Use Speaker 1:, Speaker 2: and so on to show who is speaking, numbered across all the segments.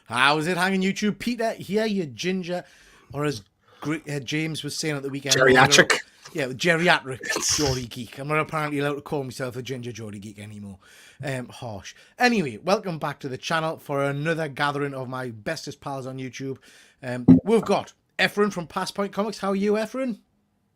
Speaker 1: How's it hanging, YouTube? Peter here, you ginger, or as James was saying at the weekend,
Speaker 2: geriatric.
Speaker 1: Geriatric Geordie Geek. I'm not apparently allowed to call myself a ginger Geordie Geek anymore. Harsh. Anyway, welcome back to the channel for another gathering of my bestest pals on YouTube. We've got Efren from Past Point Comics. How are you, Efren?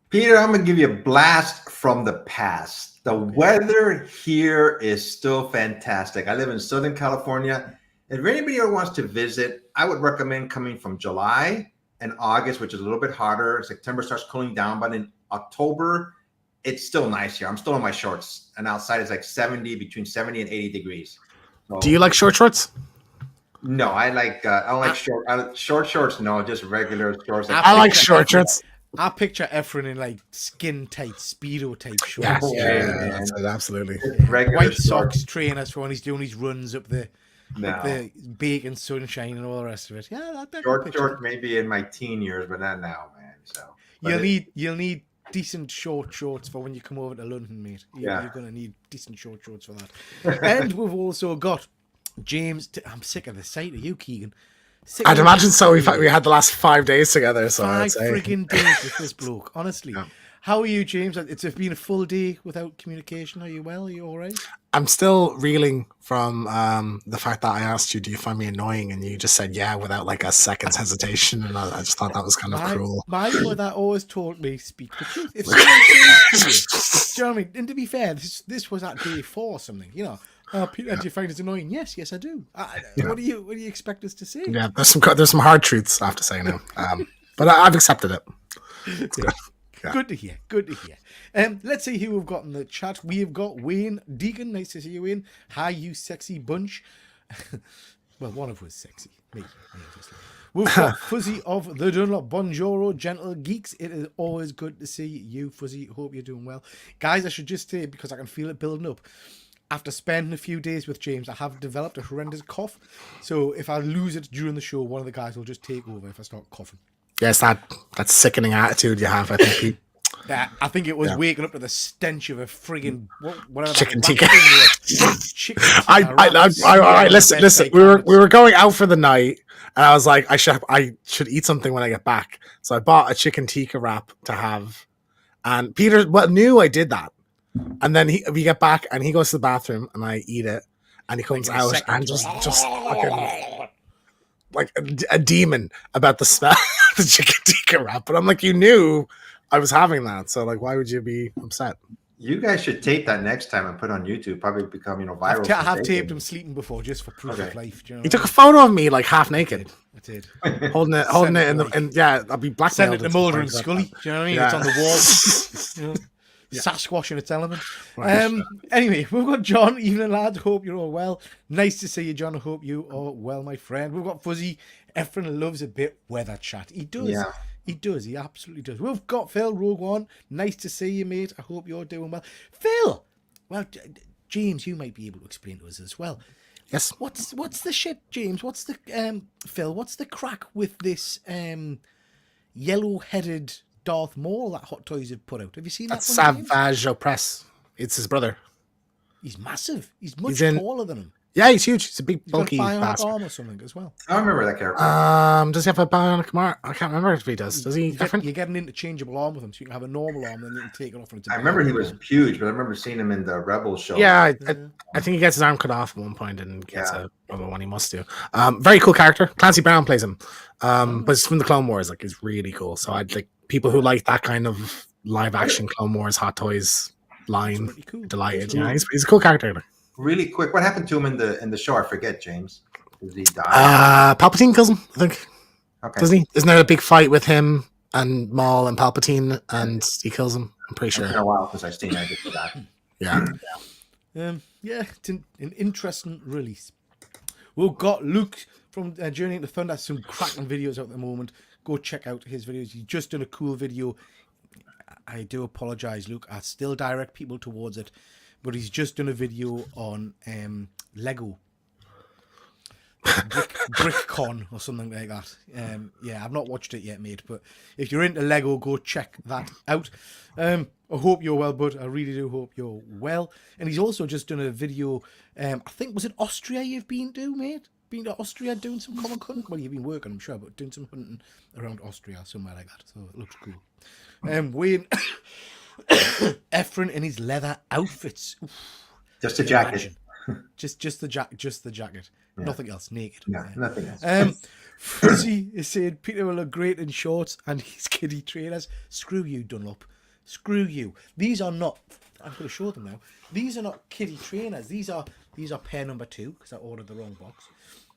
Speaker 3: Peter, I'm going to give you a blast from the past. The weather here is still fantastic. I live in Southern California. If anybody ever wants to visit, I would recommend coming from July and August, which is a little bit hotter. September starts cooling down, but in October, it's still nice here. I'm still in my shorts, and outside it's like between 70 and 80 degrees. So,
Speaker 2: do you like short shorts?
Speaker 3: No, I don't like short shorts. No, just regular shorts.
Speaker 2: I like short shorts.
Speaker 1: I picture Efren in like skin tight, speedo type shorts.
Speaker 2: Yes, absolutely.
Speaker 1: White socks, trainers for when he's doing his runs up the bacon sunshine and all the rest of it. Yeah, that
Speaker 3: short maybe in my teen years, but not now, man. So
Speaker 1: you'll need decent short shorts for when you come over to London, mate. You're gonna need decent short shorts for that. And we've also got James. I'm sick of the sight of you, Keegan.
Speaker 2: I'd imagine so. We had the last 5 days together, so
Speaker 1: five frigging days with this bloke. Honestly, how are you, James? It's been a full day without communication. Are you well? Are you all right?
Speaker 2: I'm still reeling from the fact that I asked you, "Do you find me annoying?" and you just said, "Yeah," without like a second's hesitation, and I just thought that was kind of cruel.
Speaker 1: My mother always told me, "Speak the truth." If someone says to you, do you know what I mean? And to be fair, this was at day 4 or something, you know. Oh, Peter, do you find it annoying? Yes, I do. What do you expect us to say?
Speaker 2: Yeah, there's some hard truths I have to say now, but I've accepted it.
Speaker 1: Good to hear. Good to hear. Let's see who we've got in the chat. We have got Wayne Deacon. Nice to see you, Wayne. Hi, you sexy bunch. Well, one of us sexy. Me. We've got Fuzzy of the Dunlop. Bonjoro, gentle geeks. It is always good to see you, Fuzzy. Hope you're doing well. Guys, I should just say, because I can feel it building up, after spending a few days with James, I have developed a horrendous cough. So if I lose it during the show, one of the guys will just take over if I start coughing.
Speaker 2: Yes, that sickening attitude you have, I think, Pete.
Speaker 1: I think it was waking up to the stench of a friggin' whatever
Speaker 2: chicken tikka.
Speaker 1: Chicken
Speaker 2: all right, listen. We were going out for the night, and I was like, I should eat something when I get back. So I bought a chicken tikka wrap to have, and Peter knew I did that. And then we get back, and he goes to the bathroom, and I eat it, and he comes out and just fucking like a demon about the smell of the chicken tikka wrap. But I'm like, you knew I was having that, so like, why would you be upset?
Speaker 3: You guys should tape that next time and put it on YouTube. Probably become viral.
Speaker 1: I have taped him sleeping before just for proof of life. Do you know
Speaker 2: he took a photo of me like half naked.
Speaker 1: I did.
Speaker 2: holding it, and I'll be blackmailed.
Speaker 1: Send it to Mulder and Scully. Do you know what I mean?
Speaker 2: Yeah.
Speaker 1: It's on the wall. You know? Sasquatch in its element. Anyway, we've got John. Evening, lads. Hope you're all well. Nice to see you, John. I hope you are well, my friend. We've got Fuzzy. Efren loves a bit weather chat. He does. Yeah. He does. He absolutely does. We've got Phil, Rogue One. Nice to see you, mate. I hope you're doing well. Phil! Well, James, you might be able to explain to us as well.
Speaker 2: Yes.
Speaker 1: What's the shit, James? What's the Phil? What's the crack with this yellow-headed Darth Maul that Hot Toys have put out? Have you seen that?
Speaker 2: That's Savage Opress. It's his brother.
Speaker 1: He's massive. He's much taller than him.
Speaker 2: Yeah, he's huge. He's a big, bulky bastard.
Speaker 1: Arm or something as well.
Speaker 3: I remember that character.
Speaker 2: Does he have a bionic arm? I can't remember if he does. Does he?
Speaker 1: You get an interchangeable arm with him, so you can have a normal arm, and then you can take it off.
Speaker 3: I remember he was huge, but I remember seeing him in the Rebels show.
Speaker 2: Yeah, I think he gets his arm cut off at one point and gets another one he must do. Very cool character. Clancy Brown plays him, but it's from the Clone Wars. Like, it's really cool. So I'd like people who like that kind of live action Clone Wars Hot Toys line. Cool. Delighted. Yeah, he's a cool character.
Speaker 3: Really quick, what happened to him in the show? I forget, James. Did he die?
Speaker 2: Palpatine kills him, I think.
Speaker 3: Okay.
Speaker 2: Doesn't he? Isn't there a big fight with him and Maul and Palpatine, and he kills him? I'm pretty sure.
Speaker 3: It's been a while since I've seen it. For that.
Speaker 1: Yeah. It's an interesting release. We've got Luke from Journey into Thunder. Some cracking videos out at the moment. Go check out his videos. He's just done a cool video. I do apologize, Luke. I still direct people towards it. But he's just done a video on Lego BrickCon or something like that. I've not watched it yet, mate. But if you're into Lego, go check that out. I hope you're well, bud. I really do hope you're well. And he's also just done a video. I think, was it Austria you've been to, mate? been to Austria doing some comic hunting? Well, you've been working, I'm sure, but doing some hunting around Austria, somewhere like that. So it looks cool. Wayne Efren in his leather outfits. Oof,
Speaker 3: Just a jacket.
Speaker 1: imagine. Just the jacket.
Speaker 3: Yeah.
Speaker 1: Nothing else. Naked.
Speaker 3: No, nothing else.
Speaker 1: Fuzzy is saying Peter will look great in shorts and his kiddie trainers. Screw you, Dunlop. Screw you. These are not. I'm going to show them now. These are not kiddie trainers. These are pair number 2 because I ordered the wrong box.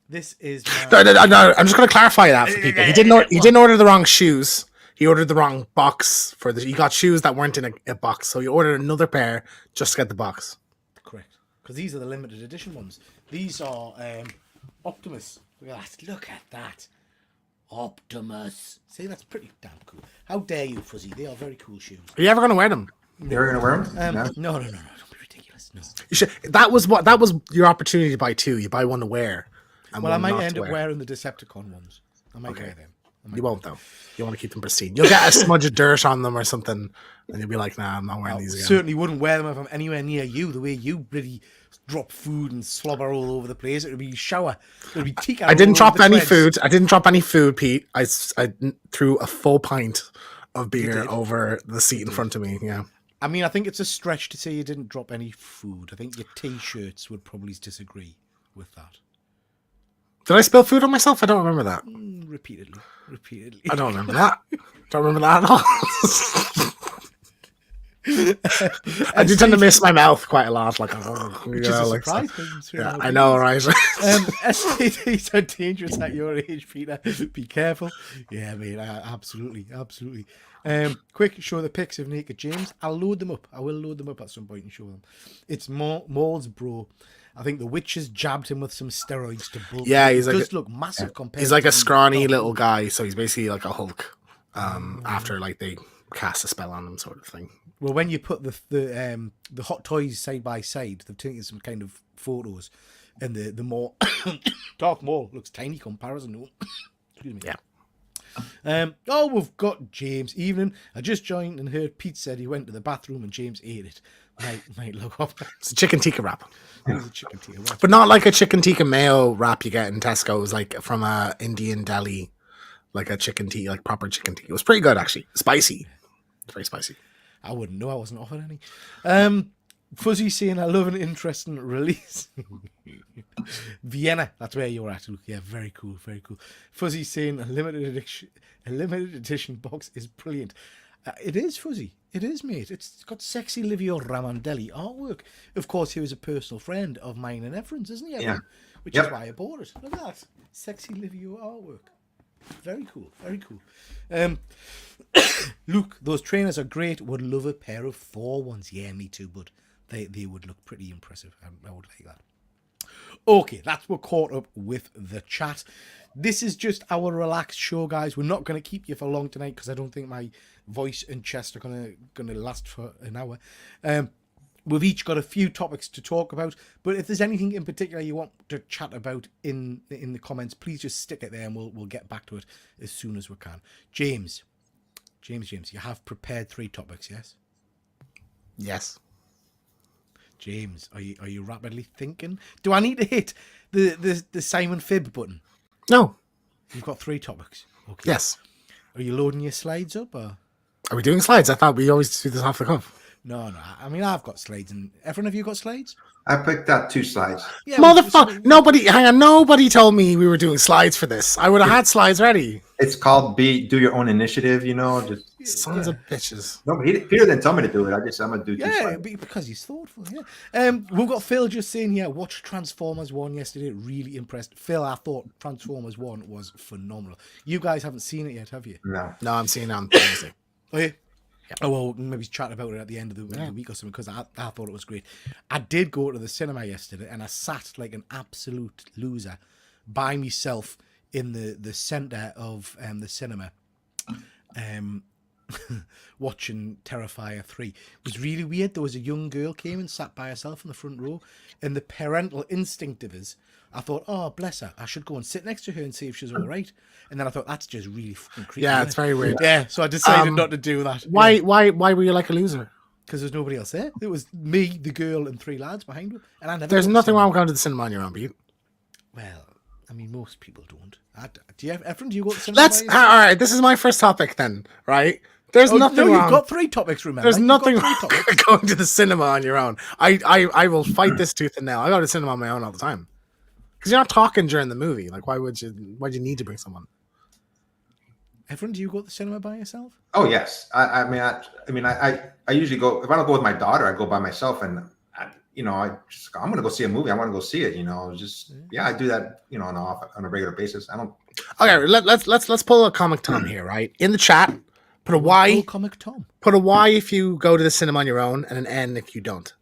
Speaker 1: This is.
Speaker 2: No, I'm just going to clarify that for people. He didn't order the wrong shoes. He ordered the wrong box for the. He got shoes that weren't in a box, so he ordered another pair just to get the box.
Speaker 1: Correct, because these are the limited edition ones. These are Optimus. Look at that, Optimus. See, that's pretty damn cool. How dare you, Fuzzy? They are very cool shoes.
Speaker 2: Are you ever going to wear them?
Speaker 3: You're going to wear them?
Speaker 1: No. Don't be ridiculous. No.
Speaker 2: You should, that was your opportunity to buy 2. You buy one to wear. And
Speaker 1: Well, I
Speaker 2: one
Speaker 1: might
Speaker 2: not
Speaker 1: end
Speaker 2: to
Speaker 1: up
Speaker 2: wear.
Speaker 1: wearing the Decepticon ones. I might
Speaker 2: Okay.
Speaker 1: wear them.
Speaker 2: You won't though. You want to keep them pristine. You'll get a smudge of dirt on them or something, and you'll be like, "Nah, I'm not wearing these again."
Speaker 1: Certainly wouldn't wear them if I'm anywhere near you. The way you really drop food and slobber all over the place, it would be shower. It would be tika.
Speaker 2: I didn't
Speaker 1: all over
Speaker 2: drop
Speaker 1: the
Speaker 2: any
Speaker 1: threads.
Speaker 2: food. I didn't drop any food, Pete. I threw a full pint of beer
Speaker 1: did.
Speaker 2: over the seat in front of me. Yeah.
Speaker 1: I mean, I think it's a stretch to say you didn't drop any food. I think your t-shirts would probably disagree with that.
Speaker 2: Did I spill food on myself? I don't remember that.
Speaker 1: Repeatedly.
Speaker 2: I don't remember that. Don't remember that at all. I do tend to miss my mouth quite a lot. Like,
Speaker 1: Which is a surprise.
Speaker 2: Yeah, I know, right?
Speaker 1: STDs are dangerous at your age, Peter. Be careful. Yeah, mate, absolutely. Quick, show the pics of Naked James. I'll load them up. I will load them up at some point and show them. It's Maul's bro. I think the witches jabbed him with some steroids to bulk.
Speaker 2: Yeah,
Speaker 1: He
Speaker 2: he's like
Speaker 1: does look massive compared.
Speaker 2: He's like
Speaker 1: to
Speaker 2: a scrawny
Speaker 1: the-
Speaker 2: little guy, so he's basically like a Hulk. After like they cast a spell on him, sort of thing.
Speaker 1: Well, when you put the hot toys side by side, they've taken some kind of photos, and the more Darth Maul looks tiny comparison to him. Excuse me.
Speaker 2: Yeah.
Speaker 1: We've got James. Evening. I just joined and heard Pete said he went to the bathroom and James ate it. Might look up.
Speaker 2: It's a chicken tikka wrap,
Speaker 1: It's a chicken tikka wrap.
Speaker 2: but not like a chicken tikka mayo wrap you get in Tesco's, like from a Indian deli, like a chicken tikka, like proper chicken tikka. It was pretty good actually. Spicy, very spicy.
Speaker 1: I wouldn't know. I wasn't offered any. Fuzzy saying I love an interesting release. Vienna, that's where you're at. Yeah, very cool, very cool. Fuzzy saying a limited edition box is brilliant. It is, Fuzzy. It is, mate. It's got sexy Livio Ramondelli artwork. Of course, he was a personal friend of mine and Efren's, isn't he?
Speaker 3: Yeah.
Speaker 1: Which
Speaker 3: Yep.
Speaker 1: is why I bought it. Look at that. Sexy Livio artwork. Very cool, very cool. Luke, those trainers are great. Would love a pair of Thor ones. Yeah, me too, bud. They would look pretty impressive. I would like that. Okay, that's what caught up with the chat. This is just our relaxed show, guys. We're not going to keep you for long tonight because I don't think my voice and chest are going to last for an hour. We've each got a few topics to talk about, but if there's anything in particular you want to chat about in the comments, please just stick it there and we'll get back to it as soon as we can. James, you have prepared 3 topics, yes?
Speaker 2: Yes.
Speaker 1: James, are you rapidly thinking? Do I need to hit the Simon Phibb button?
Speaker 2: No.
Speaker 1: You've got 3 topics. Okay.
Speaker 2: Yes.
Speaker 1: Are you loading your slides up? Or?
Speaker 2: Are we doing slides? I thought we always do this off the cuff.
Speaker 1: No. I mean, I've got slides. And everyone, have you got slides?
Speaker 3: I picked out 2 slides.
Speaker 1: Yeah,
Speaker 2: Motherfucker! Nobody told me we were doing slides for this. I would have had slides ready.
Speaker 3: It's called do your own initiative, you know. Just
Speaker 2: Sons of bitches.
Speaker 3: no, Peter didn't tell me to do it. I'm gonna do 2
Speaker 1: Yeah,
Speaker 3: slides.
Speaker 1: because he's thoughtful. Yeah. We've got Phil just saying here. Watched Transformers 1 yesterday. Really impressed. Phil, I thought Transformers 1 was phenomenal. You guys haven't seen it yet, have you?
Speaker 3: No.
Speaker 2: No, I'm seeing it on Thursday.
Speaker 1: Oh, yeah. Oh, well, maybe chat about it at the end of the week or something, because I thought it was great. I did go to the cinema yesterday and I sat like an absolute loser by myself in the centre of the cinema watching Terrifier 3. It was really weird. There was a young girl came and sat by herself in the front row, and the parental instinct of us, I thought, oh, bless her, I should go and sit next to her and see if she's all right. And then I thought, that's just really fucking creepy.
Speaker 2: Yeah,
Speaker 1: isn't
Speaker 2: it's
Speaker 1: it?
Speaker 2: very weird.
Speaker 1: Yeah, so I decided not to do that.
Speaker 2: Why were you like a loser?
Speaker 1: Because there's nobody else there. It was me, the girl, and 3 lads behind her. And I never.
Speaker 2: There's
Speaker 1: go to
Speaker 2: nothing
Speaker 1: cinema.
Speaker 2: wrong with going to the cinema on your own, Pete.
Speaker 1: Well, I mean, most people don't. Do you have, Efren, do you go to the cinema?
Speaker 2: All right. This is my first topic then, right? There's nothing
Speaker 1: no,
Speaker 2: wrong.
Speaker 1: you've got 3 topics, remember?
Speaker 2: There's nothing wrong going to the cinema on your own. I will fight this tooth and nail. I go to the cinema on my own all the time. Because you're not talking during the movie. Like, why'd you need to bring someone?
Speaker 1: Efren, do you go to the cinema by yourself?
Speaker 3: Oh yes. I usually go, if I don't go with my daughter, I go by myself, and I'm going to go see a movie. I want to go see it. I do that. On a regular basis. I don't.
Speaker 2: Okay, let's pull a comic Tom here, right? In the chat, put a Y.
Speaker 1: Comic Tom.
Speaker 2: Put a Y if you go to the cinema on your own, and an N if you don't.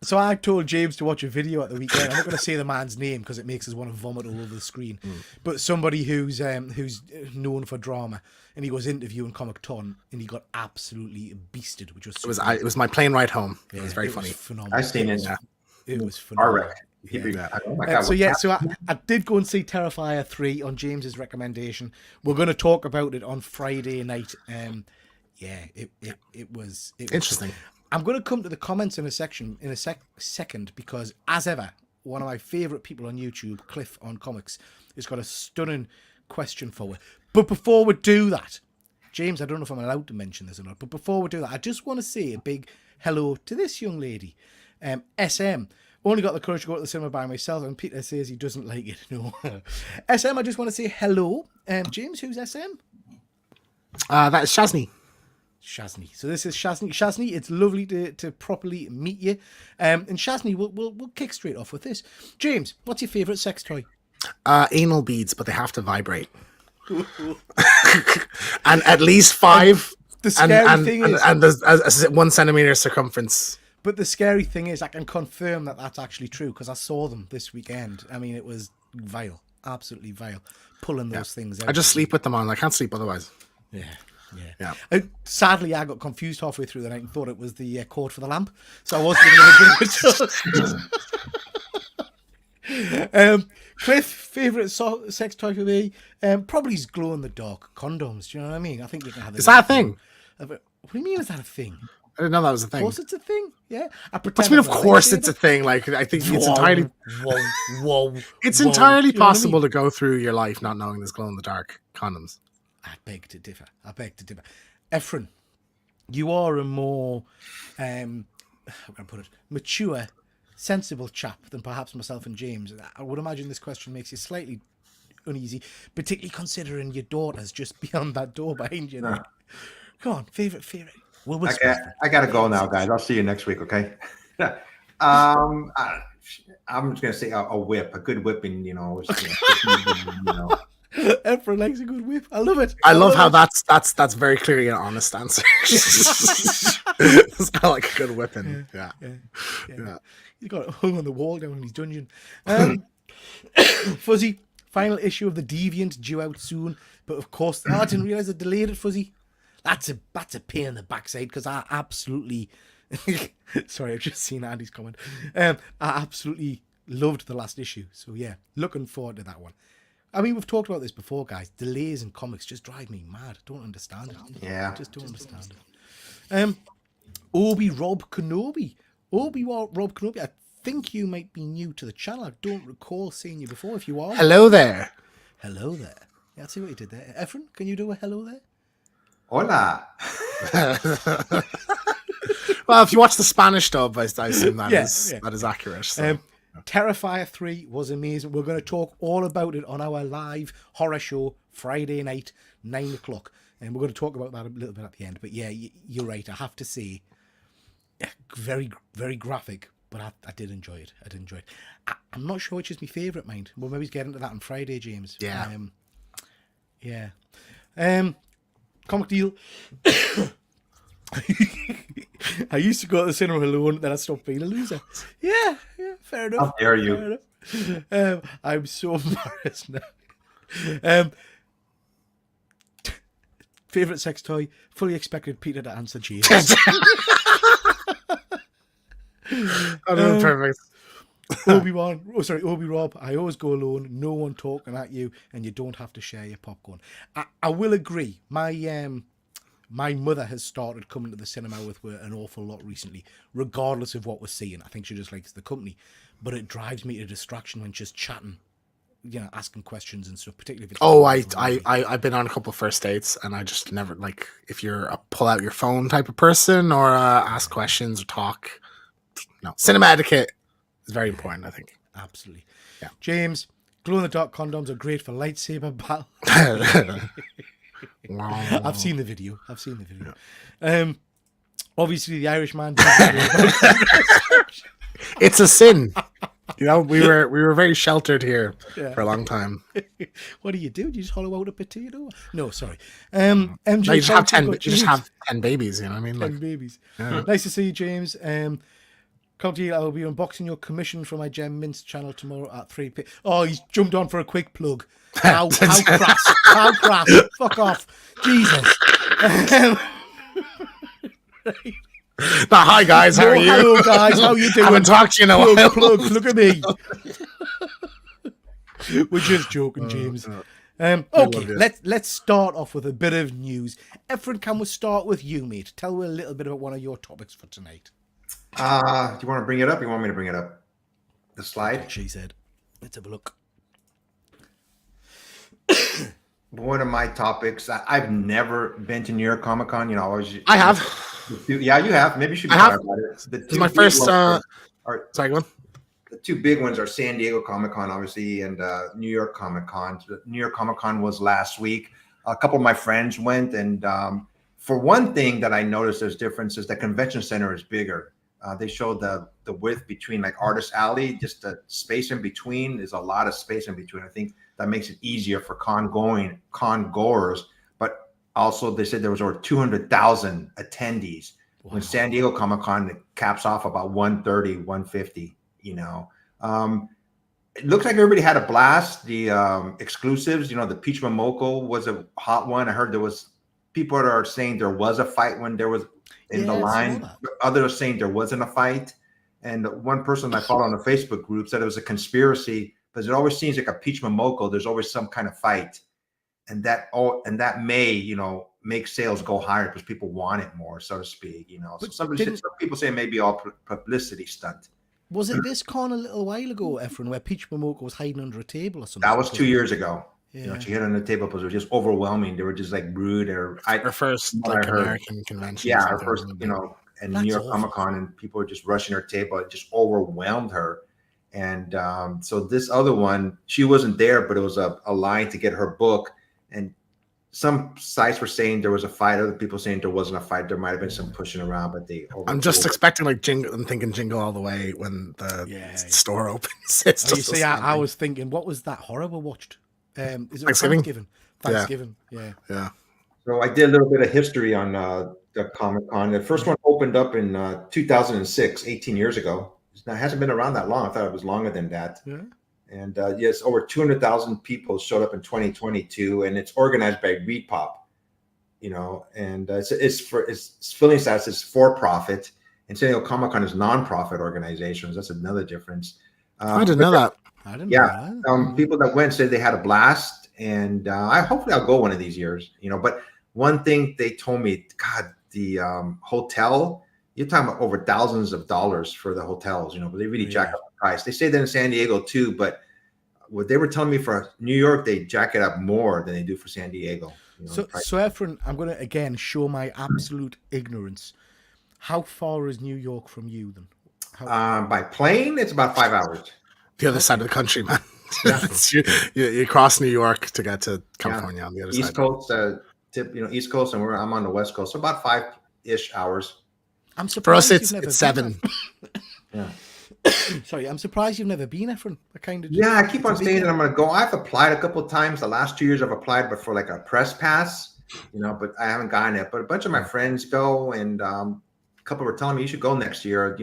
Speaker 1: So I told James to watch a video at the weekend. I'm not going to say the man's name because it makes us want to vomit all over the screen. But somebody who's known for drama, and he was interviewing Comic Ton, and he got absolutely beasted, which was
Speaker 2: it was my plane ride home. It was very funny.
Speaker 1: Phenomenal.
Speaker 3: I seen it.
Speaker 1: It was phenomenal.
Speaker 3: Oh my God,
Speaker 1: so I did go and see Terrifier 3 on James's recommendation. We're going to talk about it on Friday night. It was
Speaker 2: interesting.
Speaker 1: I'm going to come to the comments in a second because, as ever, one of my favourite people on YouTube, Cliff on Comics, has got a stunning question for you. But before we do that, James, I don't know if I'm allowed to mention this or not, but before we do that, I just want to say a big hello to this young lady, SM. Only got the courage to go to the cinema by myself, and Peter says he doesn't like it. No. SM, I just want to say hello. James, who's SM?
Speaker 2: That is Shazni.
Speaker 1: Shazni. So this is Shazni. Shazni, it's lovely to properly meet you. And Shazni, we'll kick straight off with this. James, what's your favourite sex toy?
Speaker 2: Anal beads, but they have to vibrate. And at least 5.
Speaker 1: The scary thing is...
Speaker 2: And there's 1 centimeter circumference.
Speaker 1: But the scary thing is I can confirm that that's actually true because I saw them this weekend. I mean, it was vile. Absolutely vile. Pulling those things out.
Speaker 2: I just sleep with them on. I can't sleep otherwise.
Speaker 1: Yeah. Sadly, I got confused halfway through the night and thought it was the cord for the lamp. So I wasn't going to bring it. Cliff, favourite sex toy for me? Probably is glow-in-the-dark condoms. Do you know what I mean? I think you can have.
Speaker 2: Is that a thing?
Speaker 1: What do you mean? Is that a thing?
Speaker 2: I didn't know that was a thing.
Speaker 1: Of course, it's a thing. Yeah.
Speaker 2: What do you mean? Of course, it's a thing. Like I think it's entirely. It's entirely possible to go through your life not knowing there's glow-in-the-dark condoms.
Speaker 1: I beg to differ. Efren, you are a more, how can I put it, mature, sensible chap than perhaps myself and James. I would imagine this question makes you slightly uneasy, particularly considering your daughter's just beyond that door behind you. There. Come on, favorite.
Speaker 3: I gotta go now, guys. I'll see you next week. Okay. I'm just gonna say a whip, a good whipping.
Speaker 1: Efren likes a good whip. I love it.
Speaker 2: I love how that's very clearly an honest answer. It's kind of like a good whipping. Yeah.
Speaker 1: He's got it hung on the wall down in his dungeon. Fuzzy, final issue of The Deviant due out soon. But of course, I didn't realise they delayed it, Fuzzy. That's a pain in the backside because I absolutely... Sorry, I've just seen Andy's comment. I absolutely loved the last issue. So yeah, looking forward to that one. I mean, we've talked about this before, guys. Delays in comics just drive me mad. I don't understand it.
Speaker 3: Yeah.
Speaker 1: I just don't understand it. Obi-Rob Kenobi. Rob Kenobi, I think you might be new to the channel. I don't recall seeing you before. If you are...
Speaker 2: Hello there.
Speaker 1: Hello there. Yeah, I'll see what you did there. Efren, can you do a hello there?
Speaker 3: Hola.
Speaker 2: Well, if you watch the Spanish dub, I assume that is accurate. So.
Speaker 1: Terrifier 3 was amazing. We're going to talk all about it on our live horror show Friday night, 9 o'clock. And we're going to talk about that a little bit at the end. But yeah, you're right. I have to say, very, very graphic, but I did enjoy it. I'm not sure which is my favourite, mind. We'll maybe get into that on Friday, James.
Speaker 2: Yeah.
Speaker 1: Comic deal. I used to go to the cinema alone, then I stopped being a loser. Yeah, fair enough.
Speaker 3: How dare you?
Speaker 1: I'm so embarrassed now. Favorite sex toy? Fully expected Peter to answer James.
Speaker 2: Perfect.
Speaker 1: Obi-Rob, I always go alone, no one talking at you, and you don't have to share your popcorn. I will agree. My My mother has started coming to the cinema with an awful lot recently, regardless of what we're seeing. I think she just likes the company, but it drives me to distraction when she's chatting, asking questions and stuff. Particularly if it's
Speaker 2: I've been on a couple of first dates, and I just never like if you're a pull out your phone type of person or ask questions or talk. No, cinema etiquette is very important, I think.
Speaker 1: Absolutely.
Speaker 2: Yeah.
Speaker 1: James, glow in the dark condoms are great for lightsaber battle.
Speaker 2: Wow.
Speaker 1: I've seen the video.
Speaker 2: Yeah.
Speaker 1: Obviously, the Irishman.
Speaker 2: It's a sin. We were very sheltered here for a long time.
Speaker 1: What do? You just hollow out a potato? No, sorry.
Speaker 2: MJ,
Speaker 1: no,
Speaker 2: you just have 10 babies. You know what I mean?
Speaker 1: 10 babies.
Speaker 2: Yeah.
Speaker 1: Nice to see you, James. Conti, I will be unboxing your commission for my Gem Mints channel tomorrow at 3 p.m. Oh, he's jumped on for a quick plug. How crass. How crass. Fuck off. Jesus. Right.
Speaker 2: Hi guys, how are you?
Speaker 1: Hello guys, how you doing?
Speaker 2: I haven't talked to you in a while.
Speaker 1: Plug, look at me. We're just joking, James. Okay, let's start off with a bit of news. Efren, can we start with you, mate? Tell me a little bit about one of your topics for tonight.
Speaker 3: Do you want to bring it up? Or you want me to bring it up? The slide?
Speaker 1: She said. Let's have a look.
Speaker 3: One of my topics. I've never been to New York Comic Con.
Speaker 2: I have.
Speaker 3: Yeah, you have. Maybe you should be
Speaker 2: about
Speaker 3: it.
Speaker 2: This is my first. Sorry, go on.
Speaker 3: The two big ones are San Diego Comic Con, obviously, and New York Comic Con. New York Comic Con was last week. A couple of my friends went, and for one thing that I noticed there's difference is the convention center is bigger. They showed the width between like Artist Alley, just the space in between is a lot of space in between. I think that makes it easier for con goers. But also they said there was over 200,000 attendees. Wow. When San Diego Comic Con caps off about 130, 150. It looks like everybody had a blast. The exclusives, the Peach Momoko was a hot one. I heard there was people that are saying there was a fight when there was in the line. Others are saying there wasn't a fight. And one person I follow on the Facebook group said it was a conspiracy because it always seems like a Peach Momoko. There's always some kind of fight, and that may make sales go higher because people want it more, so to speak. So some people say maybe all publicity stunt.
Speaker 1: Was it this con a little while ago, Efren, where Peach Momoko was hiding under a table or something?
Speaker 3: That was 2 years ago. Yeah. She hid on the table because it was just overwhelming. They were just like rude.
Speaker 2: Her first American convention.
Speaker 3: Yeah, her first, and New York Comic Con, and people were just rushing her table. It just overwhelmed her. And so this other one, she wasn't there, but it was a line to get her book. And some sites were saying there was a fight. Other people saying there wasn't a fight. There might have been some pushing around, but I'm
Speaker 2: just expecting like Jingle. I'm thinking Jingle All the Way when the store opens.
Speaker 1: I was thinking, what was that horror we watched? Is it
Speaker 2: Thanksgiving?
Speaker 1: Thanksgiving. Yeah.
Speaker 3: So I did a little bit of history on the Comic Con. The first one opened up in 2006, 18 years ago. It hasn't been around that long. I thought it was longer than that. Yeah. And yes, over 200,000 people showed up in 2022, and it's organized by ReedPop. And it's filling status is for profit, and San Diego Comic Con is nonprofit organizations. That's another difference.
Speaker 2: I didn't know that.
Speaker 3: People that went said they had a blast, and hopefully I'll go one of these years. But one thing they told me, God, the hotel, you're talking about over thousands of dollars for the hotels. But they really jack up the price. They say that in San Diego too, but what they were telling me for New York, they jack it up more than they do for San Diego.
Speaker 1: So Efren, I'm going to again show my absolute ignorance. How far is New York from you then?
Speaker 3: By plane, it's about 5 hours.
Speaker 2: The other side of the country, man. you cross New York to get to California on the other
Speaker 3: East
Speaker 2: side.
Speaker 3: Coast, East Coast, and I'm on the West Coast, so about 5-ish hours.
Speaker 1: I'm surprised.
Speaker 2: For us, it's 7.
Speaker 3: Yeah.
Speaker 1: Sorry, I'm surprised you've never been, Efren.
Speaker 3: I keep on saying that I'm going to go. I've applied a couple of times. The last 2 years I've applied, but for like a press pass, but I haven't gotten it. But a bunch of my friends go, and a couple were telling me you should go next year.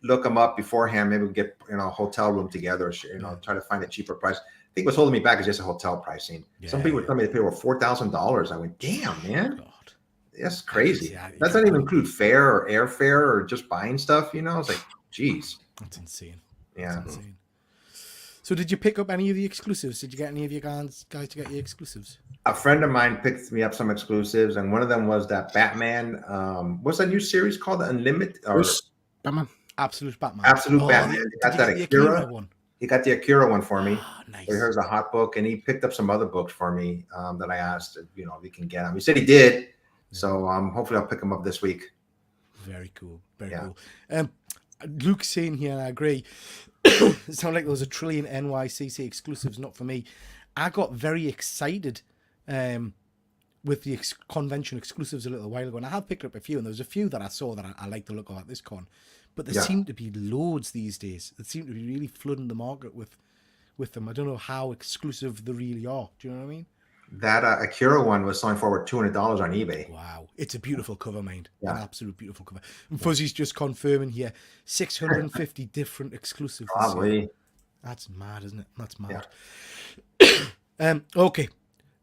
Speaker 3: Look them up beforehand. Maybe we get a hotel room together. Try to find a cheaper price. I think what's holding me back is just a hotel pricing. Some people were telling me they pay over $4,000. I went, damn, man. God. That's crazy. That doesn't even include fare or airfare or just buying stuff. It's like, geez.
Speaker 1: That's insane.
Speaker 3: Yeah.
Speaker 1: That's insane. So did you pick up any of the exclusives? Did you get any of your guys to get your exclusives?
Speaker 3: A friend of mine picked me up some exclusives, and one of them was that Batman. What's that new series called? The Unlimited or
Speaker 2: Bruce Batman.
Speaker 1: Absolute Batman.
Speaker 3: Absolute Batman?
Speaker 1: Did
Speaker 3: He
Speaker 1: you
Speaker 3: got that
Speaker 1: get the Akira
Speaker 3: Akira.
Speaker 1: one?
Speaker 3: He got the Akira one for me.
Speaker 1: Oh, nice.
Speaker 3: So here's a hot book, and he picked up some other books for me that I asked, if we can get them. He said he did, so hopefully I'll pick them up this week.
Speaker 1: Very cool. Very cool. Luke's saying here, and I agree. It sounded like there was a trillion NYCC exclusives, not for me. I got very excited with the convention exclusives a little while ago, and I have picked up a few, and there was a few that I saw that I like the look of at this con. But there seem to be loads these days. It seemed to be really flooding the market with them. I don't know how exclusive they really are. Do you know what I mean?
Speaker 3: That Akira one was selling for over $200 on eBay.
Speaker 1: Wow. It's a beautiful cover, mind. Yeah. An absolute beautiful cover. And Fuzzy's just confirming here, 650 different exclusives.
Speaker 3: Probably.
Speaker 1: That's mad, isn't it? That's mad. Yeah. Okay.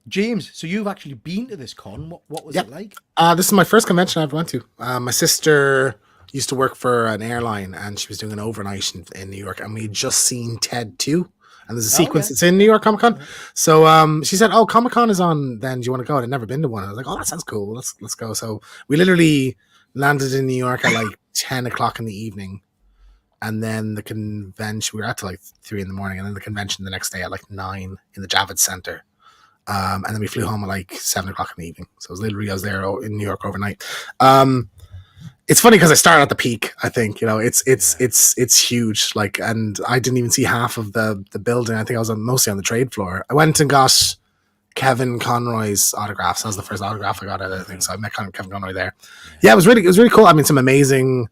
Speaker 1: James, so you've actually been to this con. What was it like?
Speaker 2: This is my first convention I ever went to. My sister used to work for an airline, and she was doing an overnight in New York, and we had just seen Ted 2. And there's a sequence that's in New York Comic Con. So she said, Comic Con is on then. Do you want to go? And I'd never been to one. I was like, that sounds cool. Let's go. So we literally landed in New York at like 10 o'clock in the evening. And then the convention, we were out till like 3 in the morning. And then the convention the next day at like 9 in the Javits Center. And then we flew home at like 7 o'clock in the evening. So I was there in New York overnight. It's funny because I started at the peak. I think it's huge. Like, and I didn't even see half of the building. I think I was mostly on the trade floor. I went and got Kevin Conroy's autographs. That was the first autograph I got out of the thing. So I met Kevin Conroy there. Yeah, it was really cool. I mean, some amazing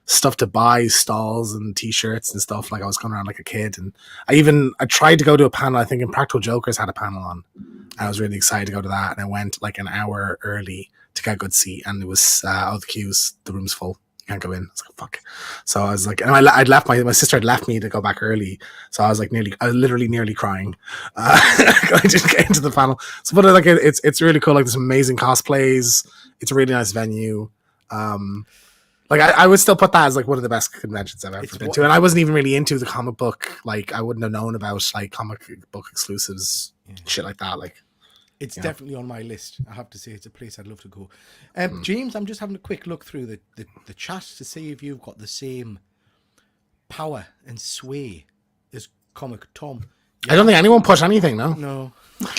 Speaker 2: stuff to buy, stalls and T-shirts and stuff. Like I was going around like a kid, and I tried to go to a panel. I think Impractical Jokers had a panel on. I was really excited to go to that, and I went like an hour early to get a good seat, and it was all the queues, the room's full, you can't go in. I was like, fuck. So I was like, and I'd left my sister had left me to go back early, so I was like literally nearly crying. I didn't get into the panel. So but like it's really cool. Like there's some amazing cosplays. It's a really nice venue. Like I would still put that as like one of the best conventions I've ever been to. And I wasn't even really into the comic book. Like I wouldn't have known about like comic book exclusives, shit like that. Like
Speaker 1: it's definitely on my list. I have to say it's a place I'd love to go. James, I'm just having a quick look through the chat to see if you've got the same power and sway as Comic Tom.
Speaker 2: I don't think anyone pushed anything, no?
Speaker 1: No.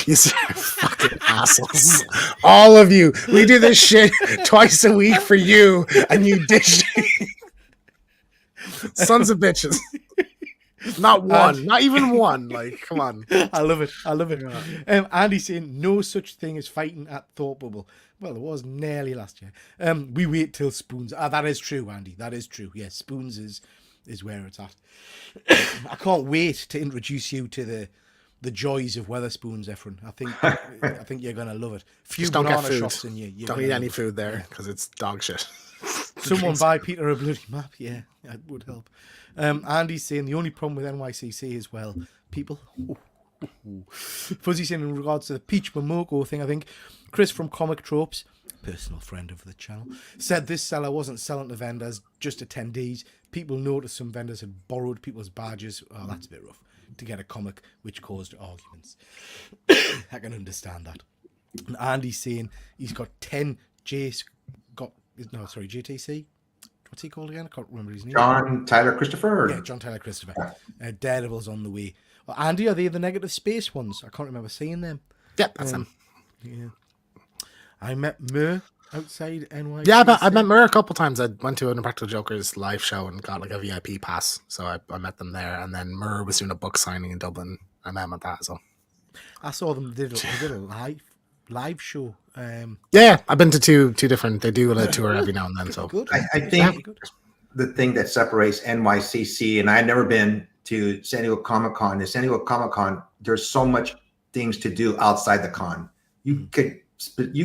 Speaker 2: You fucking assholes. All of you. We do this shit twice a week for you, and you dish it. Sons of bitches. Not one. Not even one. Like, come on.
Speaker 1: I love it. Yeah. Andy's saying, no such thing as fighting at Thought Bubble. Well, there was nearly last year. We wait till Spoons. That is true, Andy. That is true. Yes, Spoons is where it's at. I can't wait to introduce you to the joys of Weatherspoons, Efren. I think you're gonna love it.
Speaker 2: Few banana shops in you. Don't eat any food there because it's dog shit.
Speaker 1: Someone buy Peter a bloody map. Yeah, that would help. Andy's saying the only problem with NYCC is, well, people. Fuzzy saying in regards to the Peach Momoko thing, I think Chris from Comic Tropes, personal friend of the channel, said this seller wasn't selling to vendors, just attendees. People noticed some vendors had borrowed people's badges. Oh, that's a bit rough to get a comic, which caused arguments. I can understand that. And Andy's saying he's got 10 JTC. What's he called again? I can't remember his name.
Speaker 3: John Tyler Christopher.
Speaker 1: Yeah, John Tyler Christopher. Daredevil's on the way. Well, Andy, are they the negative space ones? I can't remember seeing them.
Speaker 2: Yep, that's them.
Speaker 1: Yeah. I met Mur outside NY.
Speaker 2: Yeah, I met Mur a couple times. I went to an Impractical Jokers live show and got like a VIP pass. So I met them there. And then Mur was doing a book signing in Dublin. I met him at that as well.
Speaker 1: I saw them. They did a live show.
Speaker 2: Yeah, I've been to two different. They do a tour every now and then. So
Speaker 1: good.
Speaker 3: I think the thing that separates NYCC, and I've never been to San Diego Comic Con. In San Diego Comic Con, there's so much things to do outside the con. You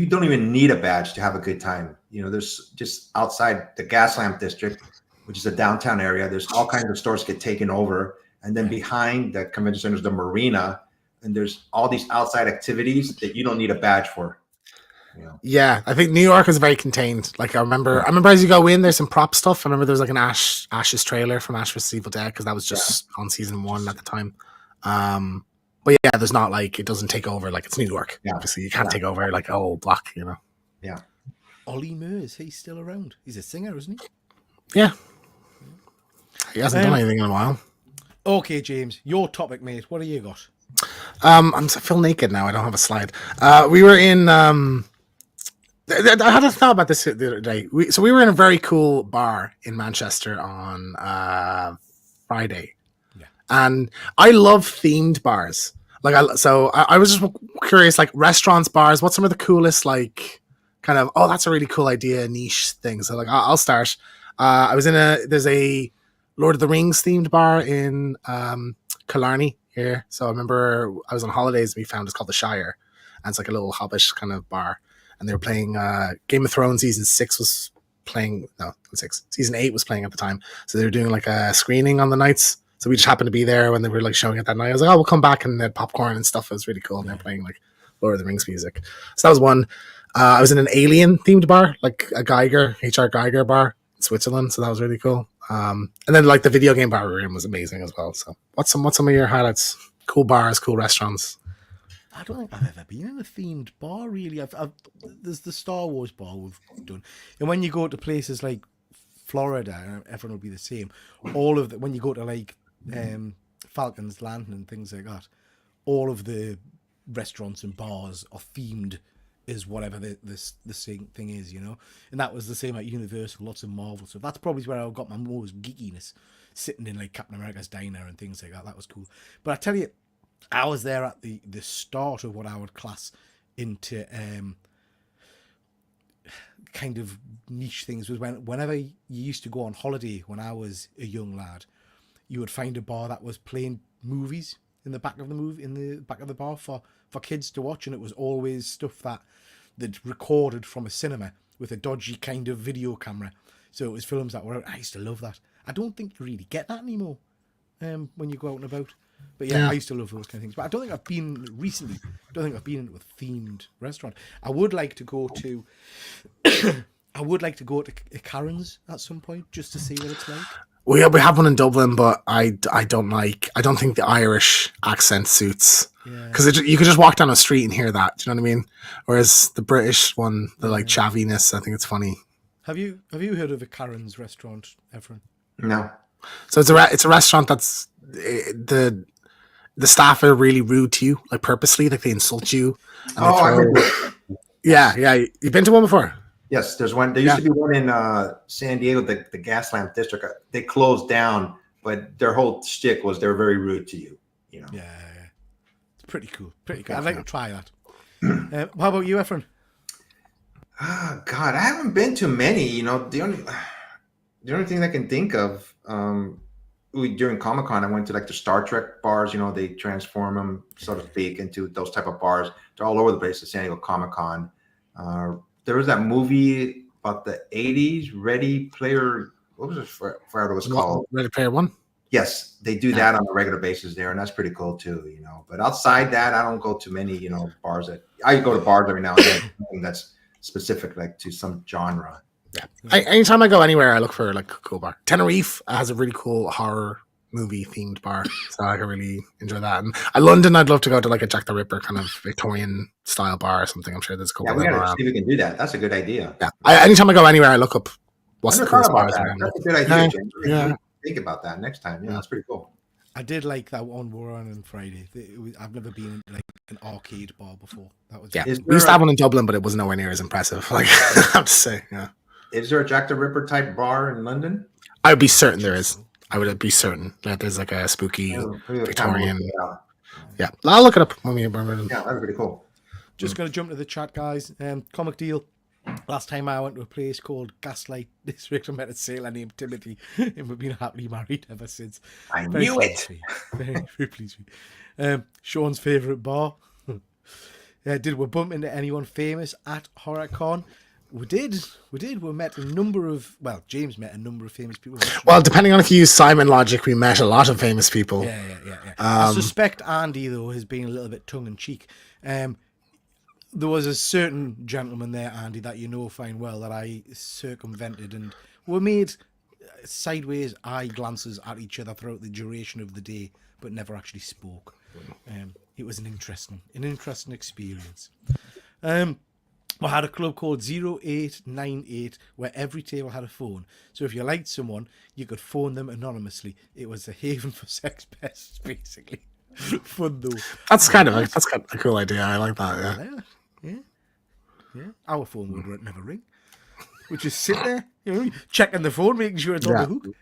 Speaker 3: don't even need a badge to have a good time. There's just outside the Gaslamp District, which is a downtown area. There's all kinds of stores get taken over, and then behind the convention center is the marina, and there's all these outside activities that you don't need a badge for.
Speaker 2: Yeah, I think New York is very contained. Like I remember as you go in, there's some prop stuff. I remember there was like an Ash's trailer from Ash vs Evil Dead because that was just on season 1 at the time. But yeah, there's not like it doesn't take over like it's New York.
Speaker 3: Yeah.
Speaker 2: Obviously, you can't
Speaker 3: Yeah.
Speaker 2: take over like a whole block, you know.
Speaker 3: Yeah.
Speaker 1: Ollie Murs, he's still around. He's a singer, isn't he?
Speaker 2: Yeah, he hasn't done anything in a while.
Speaker 1: Okay, James, your topic, mate. What have you got?
Speaker 2: I feel naked now. I don't have a slide. We were in. I had a thought about this the other day. We were in a very cool bar in Manchester on Friday,
Speaker 1: Yeah.
Speaker 2: and I love themed bars. Like I was just curious, like restaurants, bars. What's some of the coolest like kind of? Oh, that's a really cool idea, niche thing. So like I'll start. I was in there's a Lord of the Rings themed bar in Killarney here. So I remember I was on holidays. We found it's called the Shire, and it's like a little Hobbit kind of bar. And they were playing Game of Thrones season 6 was playing. No, not 6. Season 8 was playing at the time. So they were doing like a screening on the nights. So we just happened to be there when they were like showing it that night. I was like, oh, we'll come back, and they had popcorn and stuff. It was really cool. And they're playing like Lord of the Rings music. So that was one. I was in an alien themed bar, like a H.R. Geiger bar in Switzerland. So that was really cool. And then like the video game bar we were in was amazing as well. So what's some of your highlights? Cool bars, cool restaurants.
Speaker 1: I don't think I've ever been in a themed bar, really. There's the Star Wars bar we've done. And when you go to places like Florida, everyone will be the same. When you go to like Falcon's Landing and things like that, all of the restaurants and bars are themed as whatever the thing is, you know? And that was the same at Universal, lots of Marvel stuff. That's probably where I got my most geekiness, sitting in like Captain America's diner and things like that. That was cool. But I tell you, I was there at the start of what I would class into kind of niche things. Was whenever you used to go on holiday when I was a young lad, you would find a bar that was playing movies in the back of the bar for kids to watch, and it was always stuff that they'd recorded from a cinema with a dodgy kind of video camera. So it was films that were out. I used to love that. I don't think you really get that anymore when you go out and about. But yeah, I used to love those kind of things. But I don't think I've been recently. Into a themed restaurant. I would like to go to. I would like to go to Karen's at some point just to see what it's like.
Speaker 2: We have one in Dublin, but I don't think the Irish accent suits, because you could just walk down a street and hear that. Do you know what I mean? Whereas the British one, the like chaviness, I think it's funny.
Speaker 1: Have you heard of a Karen's restaurant, Efren?
Speaker 3: No.
Speaker 2: So it's a restaurant that's the staff are really rude to you, like purposely, like they insult you. And yeah. You've been to one before?
Speaker 3: Yes, there's one. There used to be one in San Diego, the Gaslamp district. They closed down, but their whole shtick was they're very rude to you. You know.
Speaker 1: Yeah. It's pretty cool. I'd like to try that. How about you, Efren?
Speaker 3: Oh, God, I haven't been to many. You know, the only thing I can think of during Comic-Con, I went to like the Star Trek bars. You know, they transform them, so to speak, into those type of bars. They're all over the place at San Diego Comic-Con. There was that movie about the 80s, Ready Player. What was it? What it was called?
Speaker 2: Ready Player One.
Speaker 3: Yes, they do that on a regular basis there, and that's pretty cool too. You know, but outside that, I don't go to many bars. I go to bars every now and then. That's specific like to some genre.
Speaker 2: Yeah. Anytime I go anywhere, I look for like a cool bar. Tenerife has a really cool horror movie themed bar, so I can really enjoy that. And London, I'd love to go to like a Jack the Ripper kind of Victorian style bar or something. I'm sure there's a couple.
Speaker 3: Yeah, we gotta see if we can do that. That's a good idea.
Speaker 2: Yeah, anytime I go anywhere, I look up what's the coolest bars.
Speaker 3: That's a good idea. Yeah. Think about that next time. Yeah, that's pretty cool.
Speaker 1: I did like that one we were on Friday. I've never been in like an arcade bar before. That was
Speaker 2: we used to have one in Dublin, but it was nowhere near as impressive. Like I have to say, yeah.
Speaker 3: Is there a Jack the Ripper type bar in London?
Speaker 2: I would be certain there is. I would be certain that there's like a spooky Victorian. Yeah, I'll look it up when we.
Speaker 3: Yeah, that'd be pretty cool.
Speaker 1: Just gonna jump to the chat, guys. Comic deal. Last time I went to a place called Gaslight District, I met a sailor named Timothy, and we've been happily married ever since.
Speaker 3: I knew it.
Speaker 1: Very, very pleased with me. Sean's favourite bar. Did we bump into anyone famous at HorrorCon? We did. We met a number of. Well, James met a number of famous people.
Speaker 2: Well, depending on if you use Simon logic, we met a lot of famous people.
Speaker 1: Yeah. I suspect Andy though has been a little bit tongue in cheek. There was a certain gentleman there, Andy, that you know fine well, that I circumvented, and we made sideways eye glances at each other throughout the duration of the day, but never actually spoke. It was an interesting experience. We had a club called 0898 where every table had a phone. So if you liked someone, you could phone them anonymously. It was a haven for sex pests, basically. Fun though.
Speaker 2: That's kind of a cool idea. I like that.
Speaker 1: Yeah. Our phone would never ring. We'd just sit there, checking the phone, making sure it's on the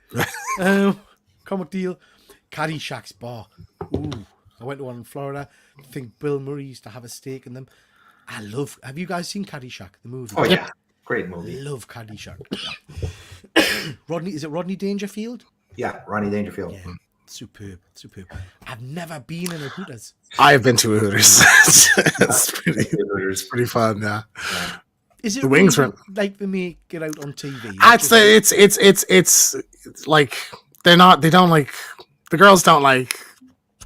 Speaker 1: hook. Comic deal. Caddyshack's bar. Ooh, I went to one in Florida. I think Bill Murray used to have a stake in them. Have you guys seen Caddyshack, the movie?
Speaker 3: Oh yeah, great movie.
Speaker 1: Love Caddyshack. Is it Rodney Dangerfield?
Speaker 3: Yeah, Ronnie Dangerfield.
Speaker 1: Yeah, superb. I've never been in a Hooters.
Speaker 2: I've been to a Hooters. It's pretty fun. Yeah.
Speaker 1: Is it
Speaker 2: the wings
Speaker 1: really
Speaker 2: were
Speaker 1: like they make it out on TV?
Speaker 2: It's like they don't like the girls don't like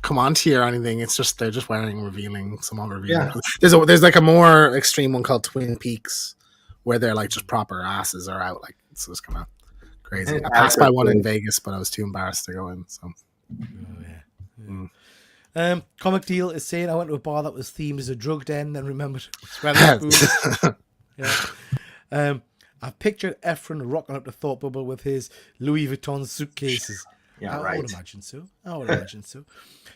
Speaker 2: come on to you or anything. It's just they're just revealing. Yeah. There's like a more extreme one called Twin Peaks where they're like just proper asses are out. Like it's just kind of crazy. I passed by one in Vegas, but I was too embarrassed to go in. So.
Speaker 1: Comic Deal is saying I went to a bar that was themed as a drug den, then remembered Yeah. I've pictured Efren rocking up the Thought Bubble with his Louis Vuitton suitcases.
Speaker 3: Yeah,
Speaker 1: I would imagine so.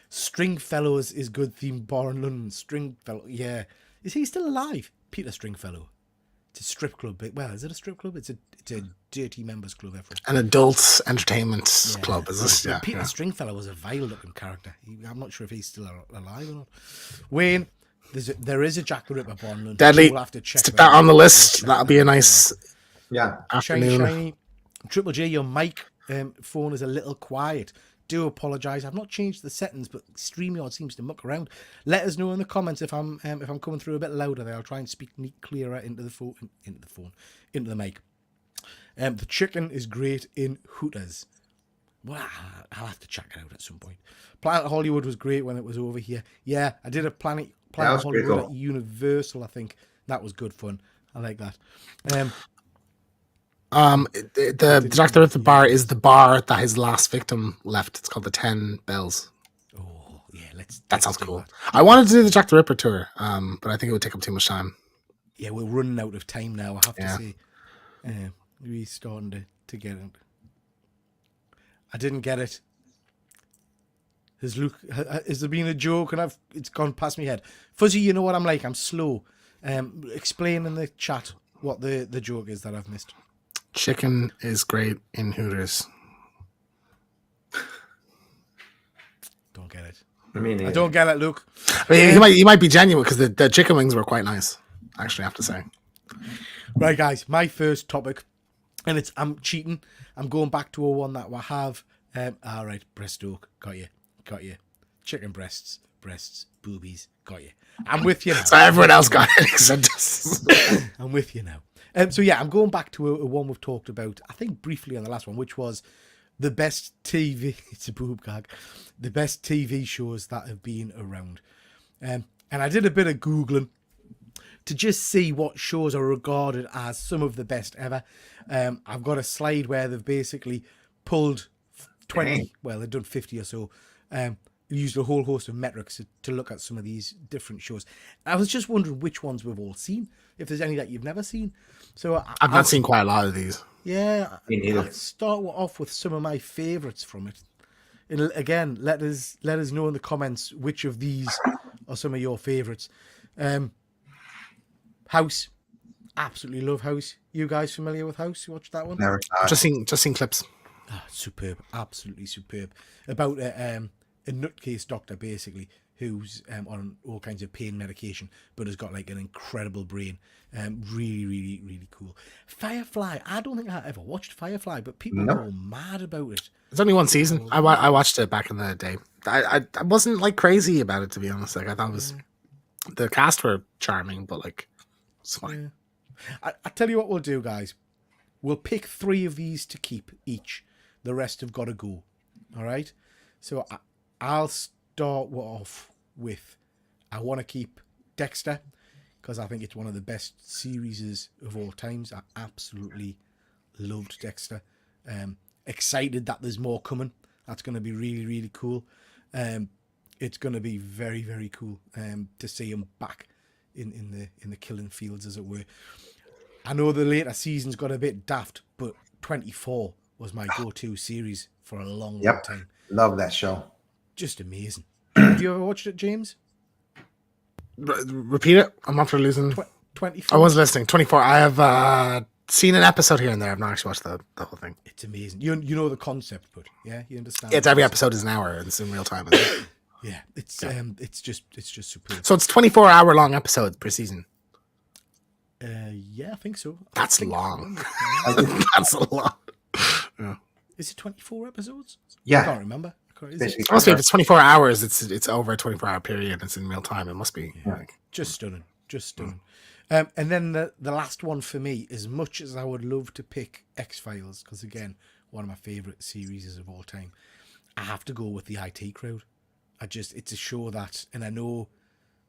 Speaker 1: Stringfellows is good themed bar in London. Stringfellow, yeah. Is he still alive? Peter Stringfellow. It's a strip club. Well, is it a strip club? It's a dirty members club, Efren.
Speaker 2: An adult entertainment club, is this? Yeah.
Speaker 1: Peter Stringfellow was a vile-looking character. I'm not sure if he's still alive or not. Wayne, there is a Jack the Ripper bar in London.
Speaker 2: Deadly.
Speaker 1: We'll have to check
Speaker 2: stick that on the list. That'll be a nice afternoon.
Speaker 1: Shiny. Triple J, your mic phone is a little quiet. Do apologise. I've not changed the settings, but StreamYard seems to muck around. Let us know in the comments if I'm coming through a bit louder there. I'll try and speak clearer into the mic. The chicken is great in Hooters. Well, I'll have to check it out at some point. Planet Hollywood was great when it was over here. Yeah, I did a Planet Hollywood at Universal, I think. That was good fun. I like that.
Speaker 2: The Jack the Ripper bar is the bar that his last victim left. It's called the 10 Bells.
Speaker 1: Oh, yeah,
Speaker 2: that sounds cool. I wanted to do the Jack the Ripper tour, but I think it would take up too much time.
Speaker 1: Yeah, we're running out of time now, I have to say. We're starting to get it. I didn't get it. Has there been a joke and it's gone past my head? Fuzzy, you know what I'm like. I'm slow. Explain in the chat what the joke is that I've missed.
Speaker 2: Chicken is great in Hooters.
Speaker 1: Don't get it.
Speaker 3: I
Speaker 1: don't get it, Luke.
Speaker 2: I mean, you might be genuine because the chicken wings were quite nice. Actually, I have to say.
Speaker 1: Right, guys. My first topic, and I'm cheating. I'm going back to a one that we have. All right, breast oak. Got you. Chicken breasts, boobies. Got you. I'm with you now.
Speaker 2: So everyone else got it.
Speaker 1: I'm with you now. So yeah, I'm going back to a one we've talked about, I think briefly on the last one, which was the best TV. It's a boob gag. The best TV shows that have been around. And I did a bit of Googling to just see what shows are regarded as some of the best ever. I've got a slide where they've basically pulled 20, well, they've done 50 or so, used a whole host of metrics to look at some of these different shows. I was just wondering which ones we've all seen, if there's any that you've never seen. So
Speaker 2: I've not seen quite a lot of these.
Speaker 1: Yeah, I'll start off with some of my favourites from it. And again, let us know in the comments which of these are some of your favourites. House, absolutely love House. You guys familiar with House? You watched that one?
Speaker 3: Never.
Speaker 2: Just seen clips.
Speaker 1: Superb, absolutely superb. About a nutcase doctor basically who's on all kinds of pain medication, but has got like an incredible brain. Really, really, really cool. Firefly. I don't think I ever watched Firefly, but people go mad about it.
Speaker 2: It's only one season. I watched it back in the day. I wasn't like crazy about it, to be honest. Like I thought it was the cast were charming, but like it's fine.
Speaker 1: Yeah. I tell you what we'll do, guys. We'll pick 3 of these to keep each. The rest have got to go. All right. So I'll start off with, I want to keep Dexter because I think it's one of the best series of all times. I absolutely loved Dexter. excited that there's more coming. That's going to be really, really cool. It's going to be very, very cool to see him back in the killing fields, as it were. I know the later seasons got a bit daft, but 24 was my go-to series for a long, long time.
Speaker 3: Love that show.
Speaker 1: Just amazing. Have you ever watched it, James?
Speaker 2: Repeat it. I'm after losing.
Speaker 1: 24.
Speaker 2: I was listening. 24. I have seen an episode here and there. I've not actually watched the whole thing.
Speaker 1: It's amazing. You know the concept, but yeah, you understand.
Speaker 2: Yeah, it's every episode is an hour and it's in real time. Isn't it?
Speaker 1: Yeah, it's just superb.
Speaker 2: So it's 24-hour long episodes per season.
Speaker 1: Yeah, I think so.
Speaker 2: That's long. That's a lot. Yeah.
Speaker 1: Is it 24 episodes?
Speaker 3: Yeah.
Speaker 1: I can't remember.
Speaker 2: It must be, if it's 24 hours, it's over a 24-hour period. It's in real time. It must be.
Speaker 1: Yeah. Just stunning. Just stunning. And then the last one for me, as much as I would love to pick X-Files, because again, one of my favourite series of all time, I have to go with the IT Crowd. It's a show that, and I know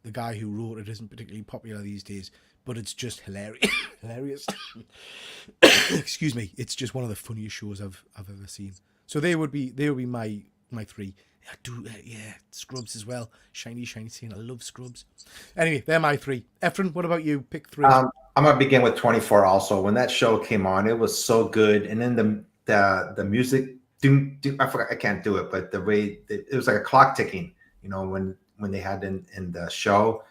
Speaker 1: the guy who wrote it isn't particularly popular these days, but it's just hilarious. Excuse me. It's just one of the funniest shows I've ever seen. So they would be my three. I do, Scrubs as well. Shiny scene. I love Scrubs. Anyway, they're my three. Efren, what about you? Pick three.
Speaker 3: I'm gonna begin with 24. Also, when that show came on, it was so good, and then the music. I forgot. I can't do it, but the way it was like a clock ticking. You know, when they had in the show,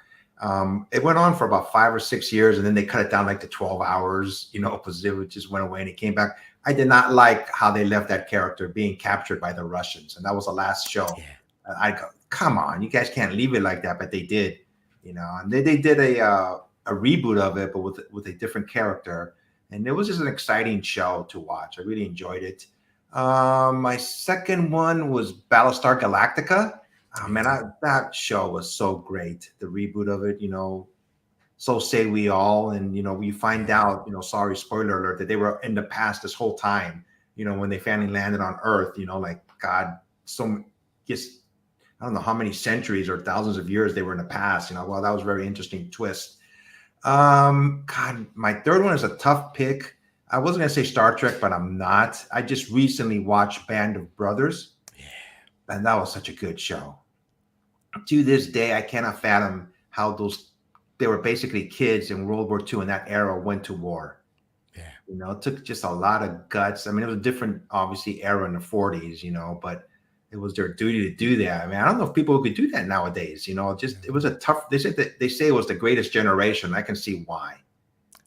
Speaker 3: it went on for about 5 or 6 years, and then they cut it down like to 12 hours. You know, because it just went away and it came back. I did not like how they left that character being captured by the Russians, and that was the last show. Yeah. I go, come on, you guys can't leave it like that, but they did. You know, and they did a reboot of it, but with a different character, and it was just an exciting show to watch. I really enjoyed it. My second one was Battlestar Galactica. Oh, man, that show was so great. The reboot of it, you know, so say we all, and you know, we find out, you know, sorry, spoiler alert, that they were in the past this whole time. You know, when they finally landed on Earth, you know, like God, just I don't know how many centuries or thousands of years they were in the past. You know, well, that was a very interesting twist. God, my third one is a tough pick. I wasn't gonna say Star Trek, but I'm not. I just recently watched Band of Brothers, and that was such a good show. To this day, I cannot fathom how they were basically kids in World War II in that era went to war. Yeah, you know, it took just a lot of guts. I mean, it was a different, obviously, era in the 40s, you know, but it was their duty to do that. I mean, I don't know if people could do that nowadays. You know, it was a tough. They say it was the greatest generation. I can see why.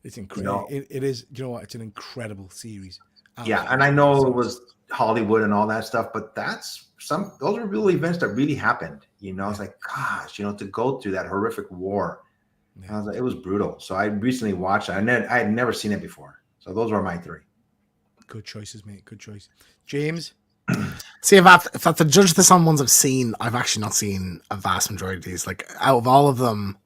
Speaker 1: It's incredible. You know, it is. You know what? It's an incredible series.
Speaker 3: Yeah, and I know it was Hollywood and all that stuff, but those are real events that really happened. You know, it's like, gosh, you know, to go through that horrific war. I was like, it was brutal. So I recently watched it. I had never seen it before. So those were my three.
Speaker 1: Good choices, mate. Good choice. James?
Speaker 2: See, if I have to judge this on ones I've seen, I've actually not seen a vast majority of these. Like, out of all of them,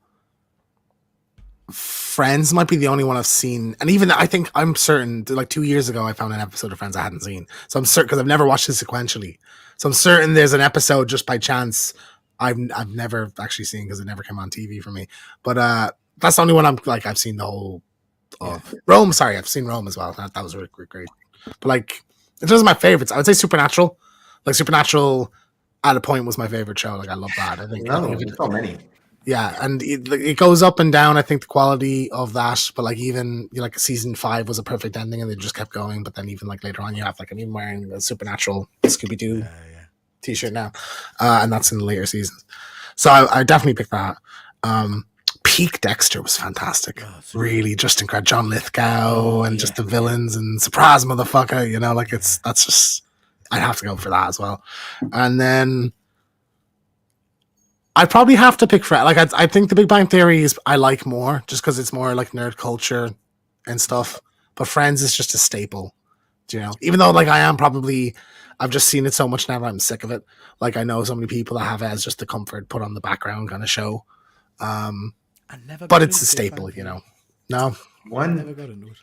Speaker 2: Friends might be the only one I've seen. And even I'm certain, like 2 years ago, I found an episode of Friends I hadn't seen. So I'm certain, because I've never watched it sequentially. So I'm certain there's an episode just by chance I've never actually seen, because it never came on TV for me. But that's the only one I've seen the whole of. Rome. Sorry, I've seen Rome as well. That was really great. But like, in terms of my favorites, I would say Supernatural. Like, Supernatural at a point was my favorite show. Like, I love that. I think
Speaker 3: so many.
Speaker 2: Yeah, and it goes up and down. I think the quality of that, but like, even like season 5 was a perfect ending, and they just kept going. But then even like later on, you have like, I'm even wearing the Supernatural Scooby-Doo t-shirt now, and that's in the later seasons. So I definitely picked that. Peak Dexter was fantastic. Really, just incredible. John Lithgow and just the villains and surprise motherfucker. You know, like that's just, I'd have to go for that as well. And then I'd probably have to pick Friends. Like, I think The Big Bang Theory is I like more, just because it's more like nerd culture and stuff. But Friends is just a staple, you know. Even though like I've just seen it so much now that I'm sick of it. Like, I know so many people that have it as just the comfort put on the background kind of show. But it's a staple, you know. No.
Speaker 3: One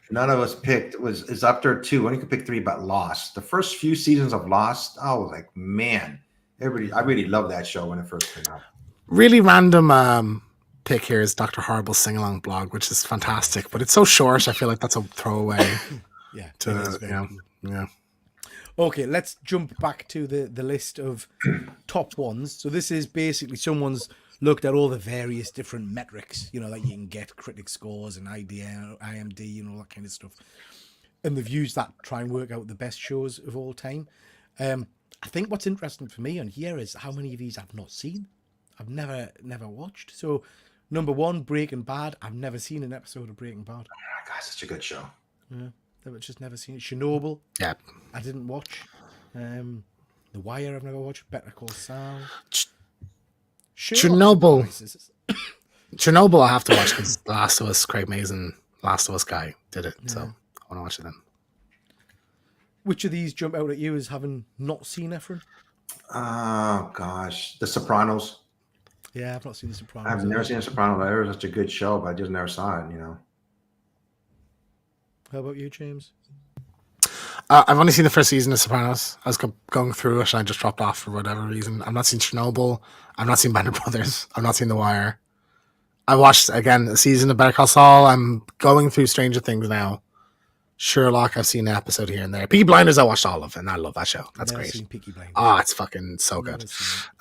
Speaker 3: none of us picked is up there too. One you could pick 3, but Lost. The first few seasons of Lost, I was like, man, I really loved that show when it first came out.
Speaker 2: Really random pick here is Dr. Horrible's sing-along blog, which is fantastic, but it's so short. I feel like that's a throwaway.
Speaker 1: Yeah.
Speaker 2: Yeah.
Speaker 1: Okay, let's jump back to the list of top ones. So this is basically someone's looked at all the various different metrics, that you can get, critic scores and IMD and all that kind of stuff. And they've used that to try and work out the best shows of all time. I think what's interesting for me on here is how many of these I've not seen. I've never watched. So number 1, Breaking Bad. I've never seen an episode of Breaking Bad.
Speaker 3: Oh my God, such a good show.
Speaker 1: Yeah, I've just never seen it. Chernobyl.
Speaker 2: Yeah.
Speaker 1: I didn't watch. The Wire I've never watched. Better Call Saul.
Speaker 2: Chernobyl. Chernobyl I have to watch because The Last of Us, Craig Mazin, Last of Us guy did it. So I want to watch it then.
Speaker 1: Which of these jump out at you as having not seen Efren?
Speaker 3: Oh gosh, The Sopranos.
Speaker 1: Yeah, I've not seen The Sopranos.
Speaker 3: I've never seen The Sopranos. It was such a good show, but I just never saw it.
Speaker 1: How about you, James?
Speaker 2: I've only seen the first season of Sopranos. I was going through it and I just dropped off for whatever reason. I've not seen Chernobyl. I've not seen Band of Brothers. I've not seen The Wire. I watched, again, a season of Better Call Saul. I'm going through Stranger Things now. Sherlock, I've seen an episode here and there. Peaky Blinders, I watched all of, and I love that show. That's
Speaker 1: Never
Speaker 2: great.
Speaker 1: seen Peaky Blinders.
Speaker 2: Oh, it's fucking so good.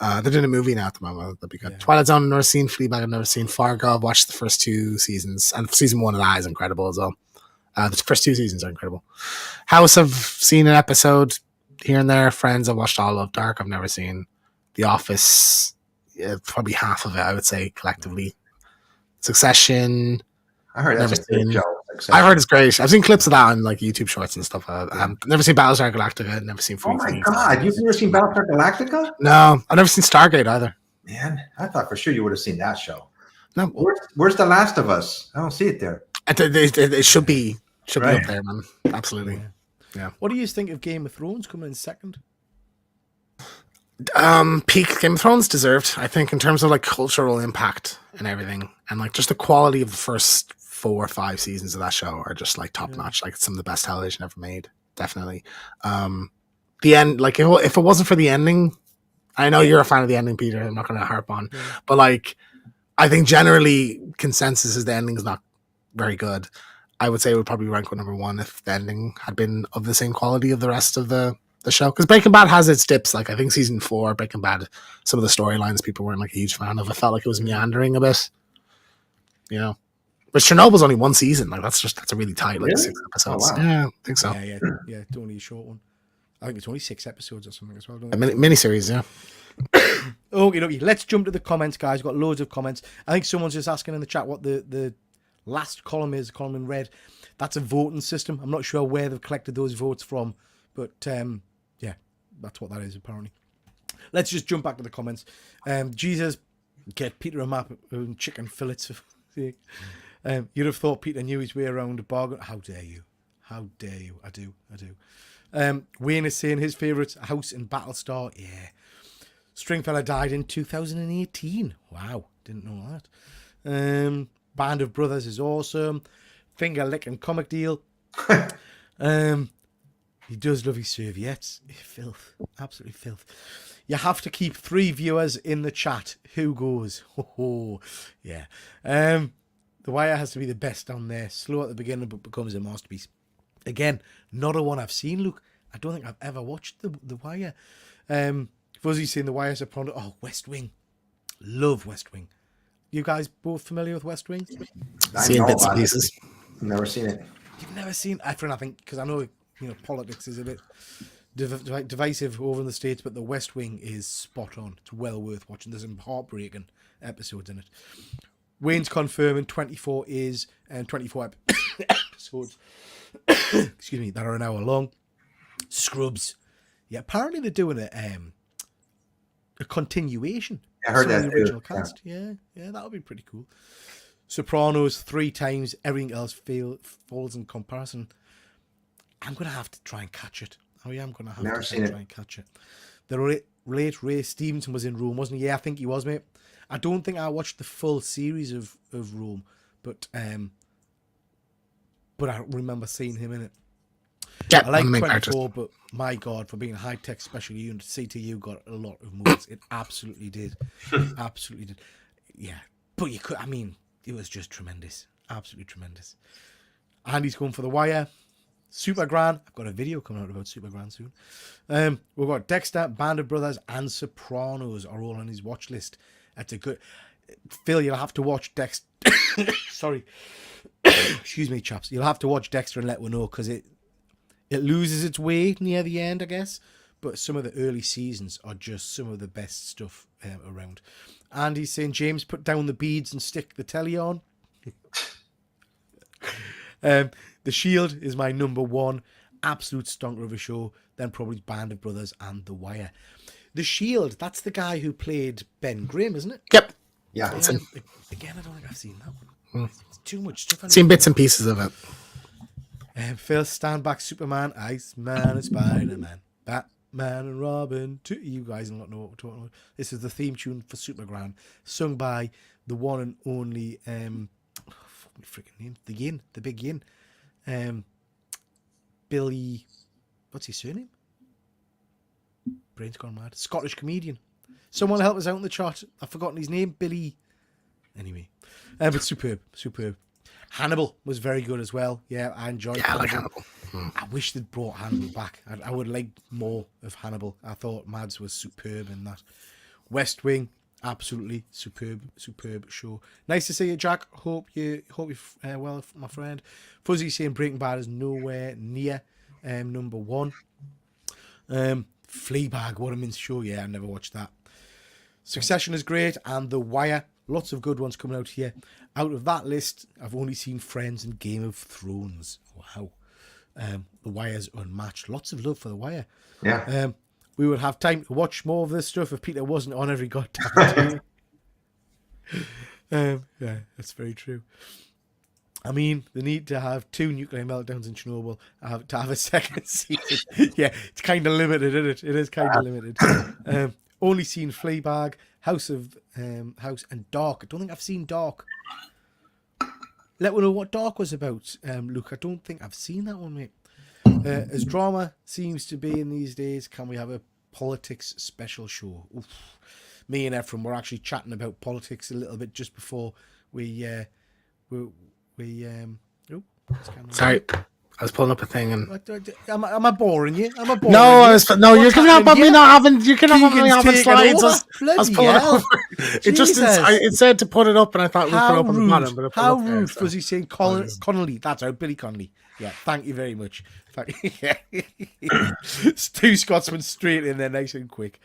Speaker 2: They're doing a movie now at the moment. That'll be good. Yeah. Twilight Zone, I've never seen. Fleabag, I've never seen. Fargo, I've watched the first 2 seasons, and season 1 of that is incredible as well. The first 2 seasons are incredible. House, I've seen an episode here and there. Friends, I've watched all of. Dark, I've never seen. The Office, probably half of it, I would say, collectively. Succession,
Speaker 3: I heard that's a good show.
Speaker 2: I heard it's great. I've seen clips of that on like YouTube shorts and stuff. I've never seen Battlestar Galactica. Never seen.
Speaker 3: Oh my God, you've never seen Battlestar Galactica?
Speaker 2: No, I've never seen Stargate either.
Speaker 3: Man, I thought for sure you would have seen that show.
Speaker 2: No,
Speaker 3: where's The Last of Us? I don't see it there.
Speaker 2: It should be up there, man. Absolutely. Yeah.
Speaker 1: What do you think of Game of Thrones coming in second?
Speaker 2: Peak Game of Thrones deserved, I think, in terms of like cultural impact and everything, and like just the quality of the first 4 or 5 seasons of that show are just like top notch. Like some of the best television ever made, definitely. The end, like if it wasn't for the ending, I know you're a fan of the ending, Peter. I'm not going to harp on, but like I think generally consensus is the ending's not very good. I would say it would probably rank with number 1 if the ending had been of the same quality of the rest of the show. Because Breaking Bad has its dips. Like I think season 4, Breaking Bad, some of the storylines people weren't like a huge fan of. I felt like it was meandering a bit, But Chernobyl's only 1 season. Like that's a really tight, like 6 episodes. Oh, wow. Yeah, I think so.
Speaker 1: Yeah, it's only a short one. I think it's only 6 episodes or something as well.
Speaker 2: A miniseries, yeah.
Speaker 1: Okay, let's jump to the comments, guys. We've got loads of comments. I think someone's just asking in the chat what the last column is, column in red. That's a voting system. I'm not sure where they've collected those votes from, but yeah, that's what that is apparently. Let's just jump back to the comments. Jesus, get Peter a map and chicken fillets. You'd have thought Peter knew his way around a bargain. How dare you? How dare you? I do. Wayne is saying his favourite house in Battlestar. Yeah. Stringfellow died in 2018. Wow. Didn't know that. Band of Brothers is awesome. Finger licking comic deal. He does love his serviettes. Filth. Absolutely filth. You have to keep 3 viewers in the chat. Who goes? Oh, yeah. The Wire has to be the best on there. Slow at the beginning, but becomes a masterpiece. Again, not a one I've seen, Luke. I don't think I've ever watched the Wire. Fuzzy's seen the Wire, Soprano. Oh, West Wing. Love West Wing. You guys both familiar with West Wing?
Speaker 2: Seen bits and pieces.
Speaker 3: Never seen it.
Speaker 1: You've never seen Efren, I think, because I know politics is a bit divisive over in the States, but the West Wing is spot on. It's well worth watching. There's some heartbreaking episodes in it. Wayne's confirming 24 is 24 episodes. Excuse me, that are an hour long. Scrubs. Yeah, apparently they're doing a continuation.
Speaker 3: I heard that
Speaker 1: the original cast. Yeah, that would be pretty cool. Sopranos 3 times. Everything else falls in comparison. I'm gonna have to try and catch it. Oh yeah, I'm gonna have to try and catch it. The late Ray Stevenson was in Rome, wasn't he? Yeah, I think he was, mate. I don't think I watched the full series of Rome, but I remember seeing him in it.
Speaker 2: Yeah,
Speaker 1: I like 24, but my God, for being a high-tech special unit, CTU got a lot of moves. It absolutely did. Absolutely did. Yeah. But it was just tremendous. Absolutely tremendous. Andy's going for the Wire. Super Gran. I've got a video coming out about Super Gran soon. We've got Dexter, Band of Brothers, and Sopranos are all on his watch list. That's a good... Phil, you'll have to watch Dexter... Sorry. Excuse me, chaps. You'll have to watch Dexter and let me know, because it loses its way near the end, I guess. But some of the early seasons are just some of the best stuff around. And he's saying, James, put down the beads and stick the telly on. The Shield is my number one. Absolute stonker of a show. Then probably Band of Brothers and The Wire. The Shield, that's the guy who played Ben Grimm, isn't it?
Speaker 2: Yep.
Speaker 3: Yeah.
Speaker 1: Again, I don't think I've seen that one. It's too much stuff.
Speaker 2: Seen bits and pieces of it.
Speaker 1: First, Stand Back Superman, Iceman and Spider-Man, Batman and Robin. You guys will not know what we're talking about. This is the theme tune for Superman, sung by the one and only... freaking name, the big Yin, Billy, what's his surname? Brain's gone mad. Scottish comedian. Someone help us out in the chat. I've forgotten his name. Billy. Anyway, but superb. Hannibal was very good as well. Yeah, I enjoyed.
Speaker 2: Yeah, I like Hannibal.
Speaker 1: I wish they'd brought Hannibal back. I would like more of Hannibal. I thought Mads was superb in that. West Wing. Absolutely superb show. Nice to see you, Jack. Hope you're well, my friend. Fuzzy saying Breaking Bad is nowhere near number one. Fleabag, what a mince show. Yeah, I never watched that. Succession is great, and The Wire. Lots of good ones coming out here. Out of that list, I've only seen Friends and Game of Thrones. Wow. The Wire's unmatched. Lots of love for The Wire.
Speaker 3: Yeah.
Speaker 1: We would have time to watch more of this stuff if Peter wasn't on every goddamn day. Yeah, that's very true. I mean, the need to have 2 nuclear meltdowns in Chernobyl to have a second season. Yeah, it's kind of limited, isn't it? It is kind of limited. Only seen Fleabag, House and Dark. I don't think I've seen Dark. Let me know what Dark was about, Luke. I don't think I've seen that one, mate. As drama seems to be in these days, can we have a politics special show? Oof. Me and Ephraim were actually chatting about politics a little bit just before we
Speaker 2: Sorry, I was pulling up a thing and.
Speaker 1: Am I boring you? Am I boring
Speaker 2: No,
Speaker 1: you?
Speaker 2: no. You're gonna have me not having. You're gonna have me
Speaker 1: Keegan's
Speaker 2: having
Speaker 1: taking
Speaker 2: slides.
Speaker 1: over.
Speaker 2: I was pulling
Speaker 1: Bloody
Speaker 2: over. It just it said to put it up, and I thought we'd put it up on the bottom. But
Speaker 1: How rude was he saying Connolly? That's out, Billy Connolly. Yeah, thank you very much. Yeah. 2 Scotsmen straight in there, nice and quick.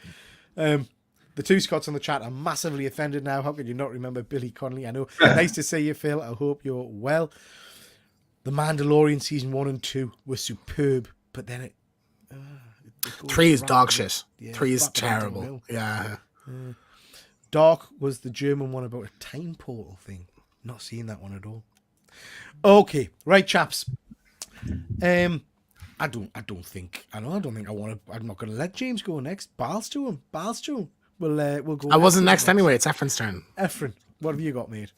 Speaker 1: The 2 Scots on the chat are massively offended now. How could you not remember Billy Connolly? I know. Nice to see you, Phil. I hope you're well. The Mandalorian season 1 and 2 were superb, but then it
Speaker 2: 3 is dog shit.
Speaker 1: Yeah,
Speaker 2: 3 is
Speaker 1: back
Speaker 2: terrible. Yeah.
Speaker 1: Dark was the German one about a time portal thing. Not seeing that one at all. Okay, right, chaps. I don't think I want to. I'm not going to let James go next. Balls to him. We'll go.
Speaker 2: I wasn't next anyway. It's Ephraim's turn.
Speaker 1: Ephraim, what have you got, mate?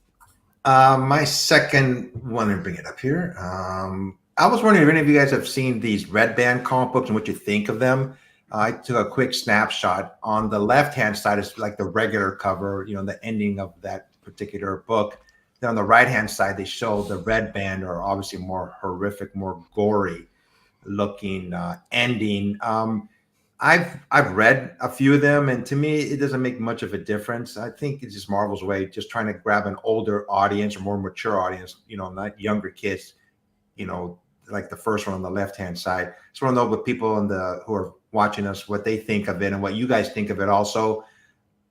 Speaker 3: My second one, and bring it up here. I was wondering if any of you guys have seen these Red Band comic books and what you think of them. I took a quick snapshot. On the left-hand side is like the regular cover, the ending of that particular book. Then on the right-hand side, they show the Red Band, or obviously more horrific, more gory looking ending. I've read a few of them, and to me, it doesn't make much of a difference. I think it's just Marvel's way, just trying to grab an older audience or more mature audience, not younger kids, like the first one on the left-hand side. Just want to know what people who are watching us, what they think of it and what you guys think of it also.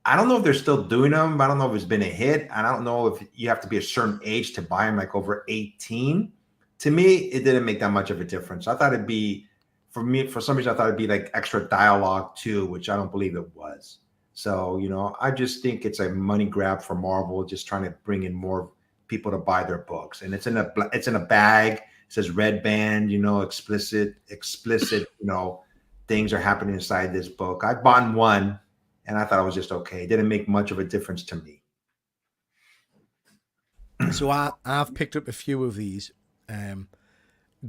Speaker 3: I don't know if they're still doing them. I don't know if it's been a hit. I don't know if you have to be a certain age to buy them, like over 18. To me, it didn't make that much of a difference. I thought it'd be, for some reason, I thought it'd be like extra dialogue too, which I don't believe it was. So, I just think it's a money grab for Marvel, just trying to bring in more people to buy their books. And it's in a bag. It says Red Band, explicit, things are happening inside this book. I bought one and I thought it was just okay. It didn't make much of a difference to me.
Speaker 1: So I've picked up a few of these.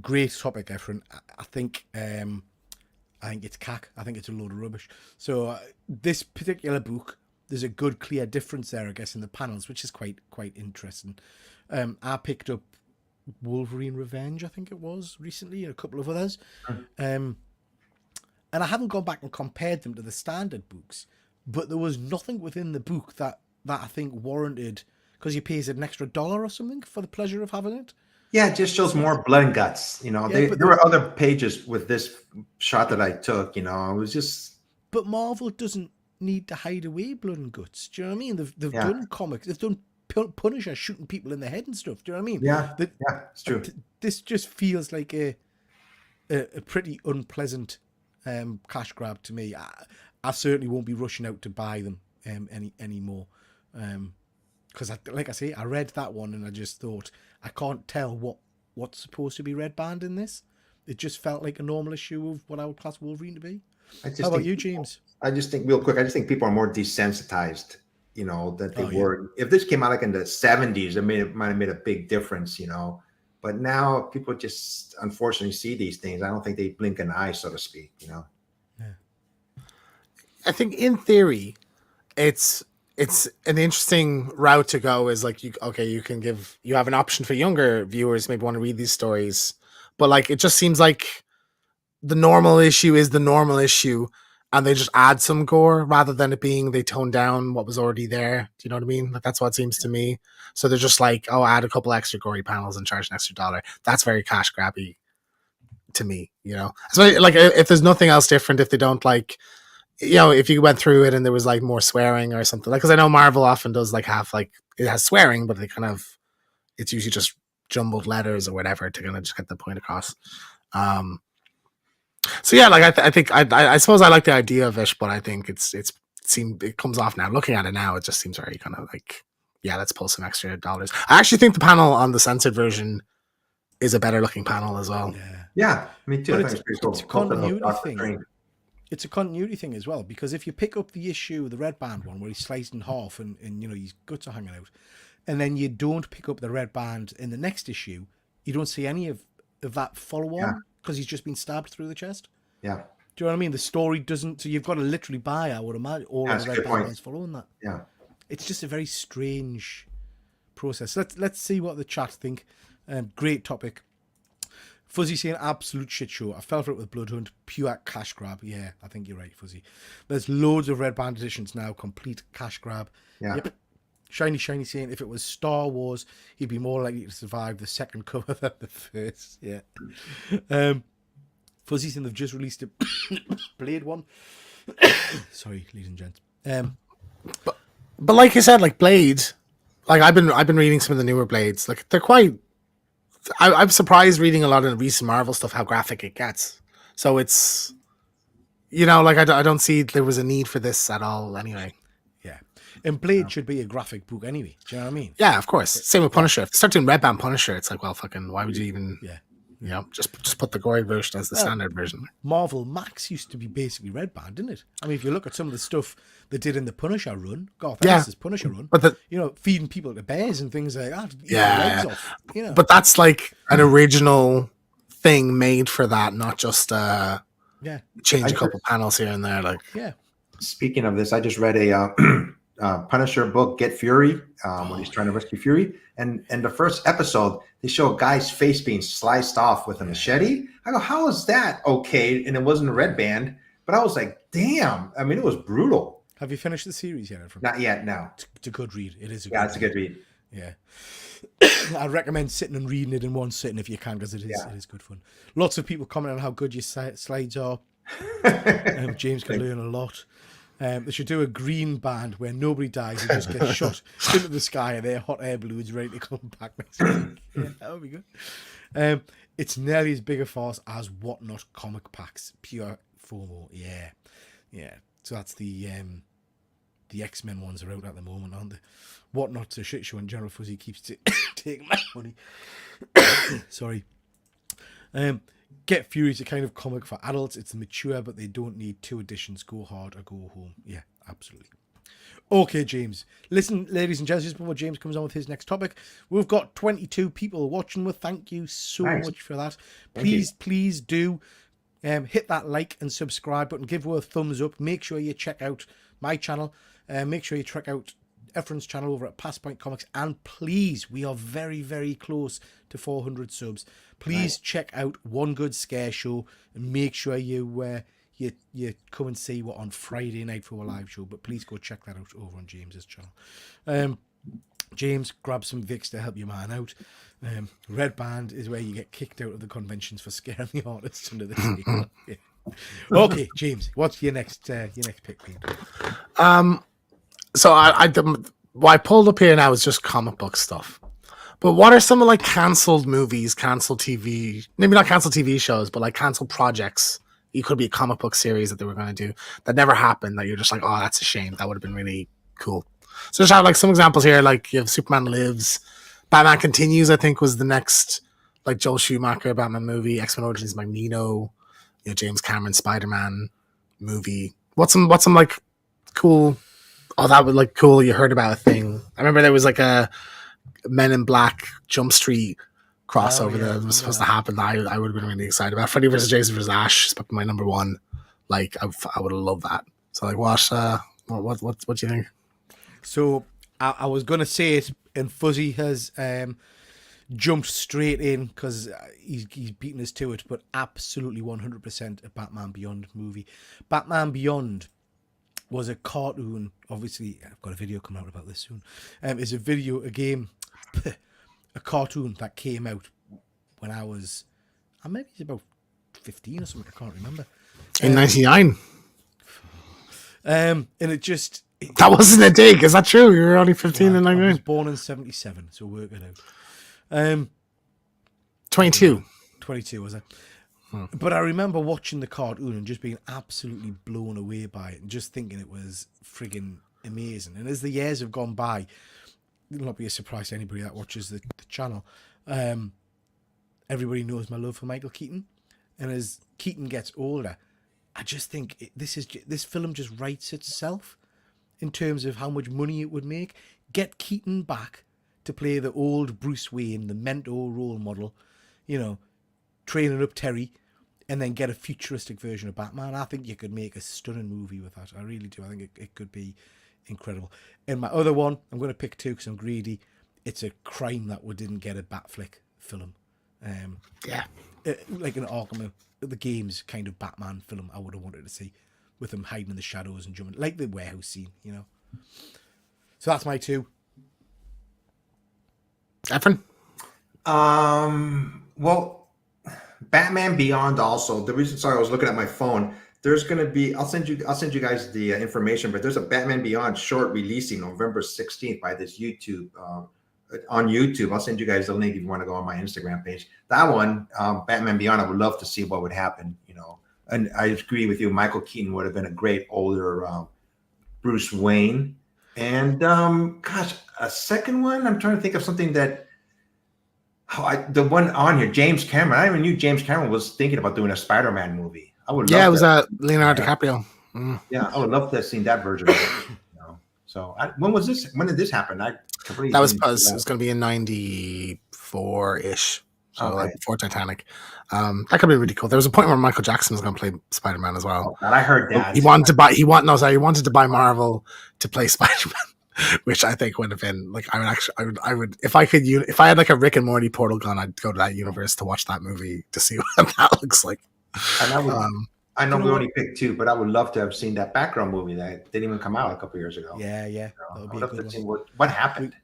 Speaker 1: Great topic, Efren. I think it's cack. I think it's a load of rubbish. So this particular book, there's a good clear difference there, I guess, in the panels, which is quite interesting. I picked up Wolverine Revenge, I think it was recently, and a couple of others.
Speaker 3: Hmm.
Speaker 1: And I haven't gone back and compared them to the standard books, but there was nothing within the book that I think warranted, because you pay an extra $1 or something for the pleasure of having it.
Speaker 3: Yeah, it just shows more blood and guts.
Speaker 1: Yeah,
Speaker 3: there were other pages with this shot that I took. It was just.
Speaker 1: But Marvel doesn't need to hide away blood and guts. Do you know what I mean? They've done comics. They've done Punisher shooting people in the head and stuff. Do you know what I mean?
Speaker 3: Yeah, it's true.
Speaker 1: This just feels like a pretty unpleasant cash grab to me. I certainly won't be rushing out to buy them anymore. Because like I say, I read that one and I just thought, I can't tell what's supposed to be red band in this. It just felt like a normal issue of what I would class Wolverine to be. How about you, James?
Speaker 3: I just think, real quick, people are more desensitized, that they were. If this came out like in the 70s, it might have made a big difference, But now people just unfortunately see these things. I don't think they blink an eye, so to speak,
Speaker 1: Yeah.
Speaker 2: I think in theory, it's an interesting route to go. Is like you have an option for younger viewers maybe want to read these stories, but like it just seems like the normal issue is the normal issue, and they just add some gore rather than it being they tone down what was already there. Do you know what I mean? Like that's what it seems to me. So they're just like, oh, add a couple extra gory panels and charge an extra $1. That's very cash grabby to me, So like if there's nothing else different, if they don't like, if you went through it and there was like more swearing or something, like, because I know Marvel often does like have like it has swearing, but it's usually just jumbled letters or whatever to kind of just get the point across. So yeah, like I think I suppose I like the idea of it, but I think it comes off now. Looking at it now, it just seems very kind of like, yeah, let's pull some extra $. I actually think the panel on the censored version is a better looking panel as well.
Speaker 3: Yeah, me too.
Speaker 1: But it's a continuity thing. It's a continuity thing as well, because if you pick up the issue, the red band one, where he's sliced in half and his guts are hanging out, and then you don't pick up the red band in the next issue, you don't see any of that follow on because he's just been stabbed through the chest.
Speaker 3: Yeah.
Speaker 1: Do you know what I mean? The story doesn't, so you've got to literally buy, I would imagine, all of the red bands following that.
Speaker 3: Yeah.
Speaker 1: It's just a very strange process. Let's see what the chat think. Great topic. Fuzzy saying absolute shit show. I fell for it with Bloodhunt. Pure cash grab. Yeah, I think you're right, Fuzzy. There's loads of red band editions now. Complete cash grab.
Speaker 3: Yeah.
Speaker 1: Yep. Shiny saying if it was Star Wars, he'd be more likely to survive the second cover than the first. Yeah. Fuzzy saying they've just released a Blade one. Sorry, ladies and gents.
Speaker 2: But like you said, like Blade, like I've been reading some of the newer Blades. Like they're quite. I'm surprised reading a lot of the recent Marvel stuff how graphic it gets. So it's, like I don't see there was a need for this at all anyway.
Speaker 1: Yeah, and Blade should be a graphic book anyway. Do you know what I mean?
Speaker 2: Yeah, of course. Same with Punisher. If they start doing red band Punisher, it's like, well, fucking, why would you even?
Speaker 1: Yeah.
Speaker 2: Just put the gory version as the standard version.
Speaker 1: Marvel Max used to be basically red band, didn't it? I mean, if you look at some of the stuff they did in the Punisher run, Garth Ennis's Punisher run,
Speaker 2: but
Speaker 1: feeding people to bears and things like that.
Speaker 2: Yeah,
Speaker 1: legs off,
Speaker 2: but that's like an original thing made for that, not just change a couple panels here and there. Like,
Speaker 3: Speaking of this, I just read a Punisher book, Get Fury, when he's trying to rescue Fury, and the first episode they show a guy's face being sliced off with a machete. I go, how is that okay? And it wasn't a red band, but I was like, damn. I mean, it was brutal.
Speaker 1: Have you finished the series yet?
Speaker 3: Not yet. No.
Speaker 1: It's a good read. It is.
Speaker 3: It's a good read.
Speaker 1: Yeah. I recommend sitting and reading it in one sitting if you can, because it is good fun. Lots of people comment on how good your slides are. James can learn a lot. They should do a green band where nobody dies and just gets shot into the sky and they're hot air balloons ready to come back next week. Yeah, that would be good. It's nearly as big a farce as Whatnot comic packs. Pure FOMO. Yeah. So that's the X-Men ones are out at the moment, aren't they? Whatnot's a shit show and General Fuzzy keeps taking my money. Sorry. Get Fury is a kind of comic for adults. It's mature, but they don't need 2 editions. Go hard or go home. Yeah, absolutely. Okay, James. Listen, ladies and gents, just before James comes on with his next topic, we've got 22 people watching. Well, thank you so much for that. Please do hit that like and subscribe button. Give her a thumbs up. Make sure you check out my channel. Make sure you check out Efron's channel over at Passpoint Comics, and please, we are very, very close to 400 subs. Please check out One Good Scare Show and make sure you come and see what on Friday night for a live show. But please go check that out over on James's channel. James, grab some Vicks to help your man out. Red Band is where you get kicked out of the conventions for scaring the artists under the table. Yeah. Okay, James, what's your next pick, Pete?
Speaker 2: So what I pulled up here now is just comic book stuff. But what are some of like cancelled movies, cancelled TV, maybe not cancelled TV shows, but like cancelled projects? It could be a comic book series that they were going to do that never happened, that you're just like, oh, that's a shame. That would have been really cool. So just have like some examples here, like you have Superman Lives, Batman Continues, I think was the next like Joel Schumacher Batman movie, X-Men Origins Magneto, James Cameron Spider-Man movie. What's some like cool? Oh, that was like cool. You heard about a thing. I remember there was like a Men in Black Jump Street crossover that was supposed to happen. I would have been really excited about. Freddy vs. Jason vs. Ash is my number one. Like I would have loved that. So like, what do you think?
Speaker 1: So I was gonna say it, and Fuzzy has jumped straight in because he's beaten us to it. But absolutely 100% a Batman Beyond movie. Batman Beyond was a cartoon. Obviously, I've got a video coming out about this soon. It's a cartoon that came out when I was, maybe it's about 15 or something. I can't remember.
Speaker 2: In 99.
Speaker 1: And it just.
Speaker 2: That wasn't a dig. Is that true? You were only 15 in 99?
Speaker 1: I was born in 77, so work it out.
Speaker 2: 22.
Speaker 1: 22, was it? But I remember watching the cartoon and just being absolutely blown away by it and just thinking it was friggin' amazing. And as the years have gone by, it'll not be a surprise to anybody that watches the channel. Everybody knows my love for Michael Keaton. And as Keaton gets older, I just think this film just writes itself in terms of how much money it would make. Get Keaton back to play the old Bruce Wayne, the mentor role model, training up Terry, and then get a futuristic version of Batman. I think you could make a stunning movie with that. I really do. I think it could be incredible. And my other one, I'm going to pick two because I'm greedy. It's a crime that we didn't get a Batfleck film. Like an Arkham, the games kind of Batman film I would have wanted to see, with them hiding in the shadows and jumping, like the warehouse scene, So that's my two.
Speaker 2: Efren?
Speaker 3: Well, Batman Beyond also. The reason, sorry, I was looking at my phone. There's going to be, I'll send you guys the information, but there's a Batman Beyond short releasing November 16th by this YouTube, on YouTube. I'll send you guys the link if you want to go on my Instagram page. That one, Batman Beyond, I would love to see what would happen, And I agree with you. Michael Keaton would have been a great older Bruce Wayne. And a second one, I'm trying to think of something that, the one on here, James Cameron. I even knew James Cameron was thinking about doing a Spider-Man movie. I would.
Speaker 2: Yeah, it was Leonardo DiCaprio. Mm.
Speaker 3: Yeah, I would love to have seen that version of it. So when was this? When did this happen?
Speaker 2: That was it was going to be in 94-ish. So like before Titanic. That could be really cool. There was a point where Michael Jackson was going to play Spider-Man as well.
Speaker 3: Oh, I heard that.
Speaker 2: He wanted to buy Marvel to play Spider-Man, which I think would have been like, I would if I had like a Rick and Morty portal gun, I'd go to that universe to watch that movie to see what that looks like.
Speaker 3: And I know we only picked two, but I would love to have seen that background movie that didn't even come out a couple years ago.
Speaker 1: Yeah.
Speaker 3: I would love to see what happened.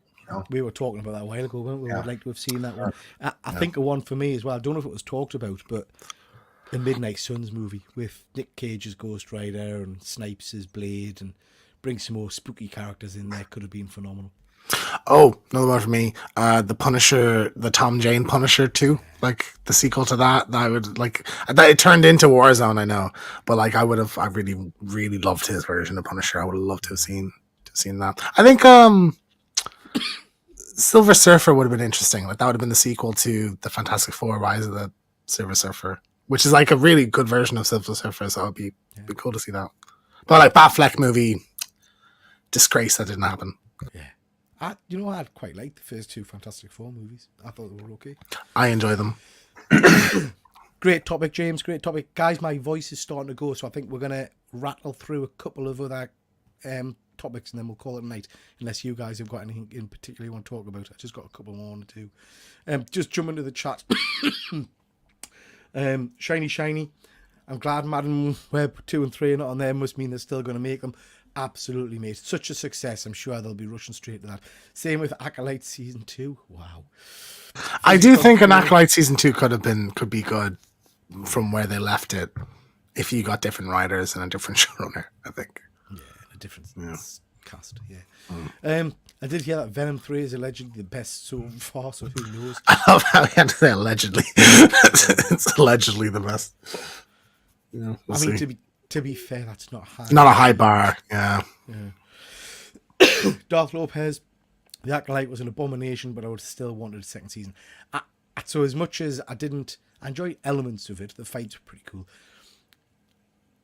Speaker 1: We were talking about that a while ago, weren't we? We'd like to have seen that one. I think of one for me as well. I don't know if it was talked about, but the Midnight Suns movie with Nick Cage as Ghost Rider and Snipes as Blade, and bring some more spooky characters in there, could have been phenomenal.
Speaker 2: Oh, another one for me. The Punisher, the Tom Jane Punisher 2, like the sequel to that. I would like that. It turned into Warzone, I know, but like I really, really loved his version of Punisher. I would have loved to have seen that. I think Silver Surfer would have been interesting. Like that would have been the sequel to the Fantastic Four: Rise of the Silver Surfer, which is like a really good version of Silver Surfer. So it'd be cool to see that. But like Batfleck movie, disgrace that didn't happen.
Speaker 1: Yeah. I quite liked the first two Fantastic Four movies. I thought they were okay.
Speaker 2: I enjoy them.
Speaker 1: Great topic, James. Great topic. Guys, my voice is starting to go, so I think we're going to rattle through a couple of other topics, and then we'll call it a night. Unless you guys have got anything in particular you want to talk about. I just got a couple more to do. Just jump into the chat. Shiny. I'm glad Madden Web 2 and 3 are not on there. Must mean they're still going to make them. Absolutely, mate. Such a success. I'm sure they'll be rushing straight to that. Same with Acolyte Season 2. Wow.
Speaker 2: I do think an Acolyte Season 2 could be good from where they left it if you got different writers and a different showrunner, I think.
Speaker 1: Yeah, a different cast, yeah. I did hear that Venom 3 is allegedly the best so far, so who knows?
Speaker 2: I love how we had to say allegedly. It's allegedly the best. Yeah, we'll
Speaker 1: I mean,
Speaker 2: see.
Speaker 1: to be fair, that's not high.
Speaker 2: Not a high bar, yeah.
Speaker 1: Darth Lopez, the Acolyte was an abomination, but I would still wanted a second season. So as much as I enjoyed elements of it, the fights were pretty cool.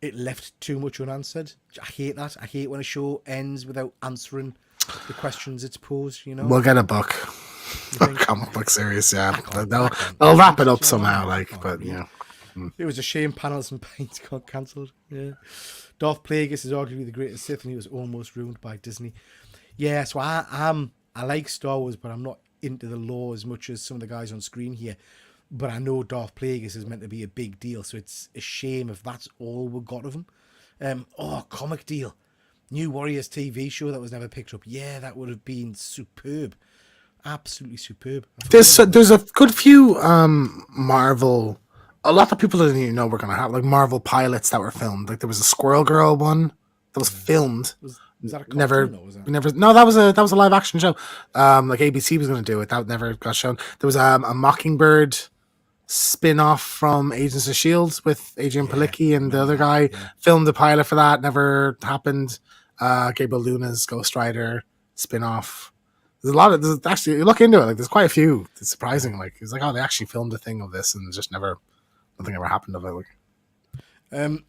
Speaker 1: It left too much unanswered. I hate that. I hate when a show ends without answering the questions it's posed, you know?
Speaker 2: We'll get a book. A comic book series, yeah. They'll wrap it up somehow, but yeah.
Speaker 1: It was a shame Panels and Pints got cancelled. Yeah. Darth Plagueis is arguably the greatest Sith, and he was almost ruined by Disney. Yeah, so I like Star Wars, but I'm not into the lore as much as some of the guys on screen here. But I know Darth Plagueis is meant to be a big deal, so it's a shame if that's all we got of him. Comic deal. New Warriors TV show that was never picked up. Yeah, that would have been superb. Absolutely superb.
Speaker 2: There's a good few Marvel. A lot of people didn't even know we're gonna have like Marvel pilots that were filmed. Like there was a Squirrel Girl one that was filmed.
Speaker 1: Was that a cartoon, or was that?
Speaker 2: No, that was a live action show. Like ABC was gonna do it. That never got shown. There was a Mockingbird spin-off from Agents of S.H.I.E.L.D. with Adrian Palicki and the other guy. Filmed the pilot for that. Never happened. Gabriel Luna's Ghost Rider spin-off. There's actually, you look into it, like there's quite a few. It's surprising. Like it's like, oh, they actually filmed a thing of this and just nothing ever happened of it. Like.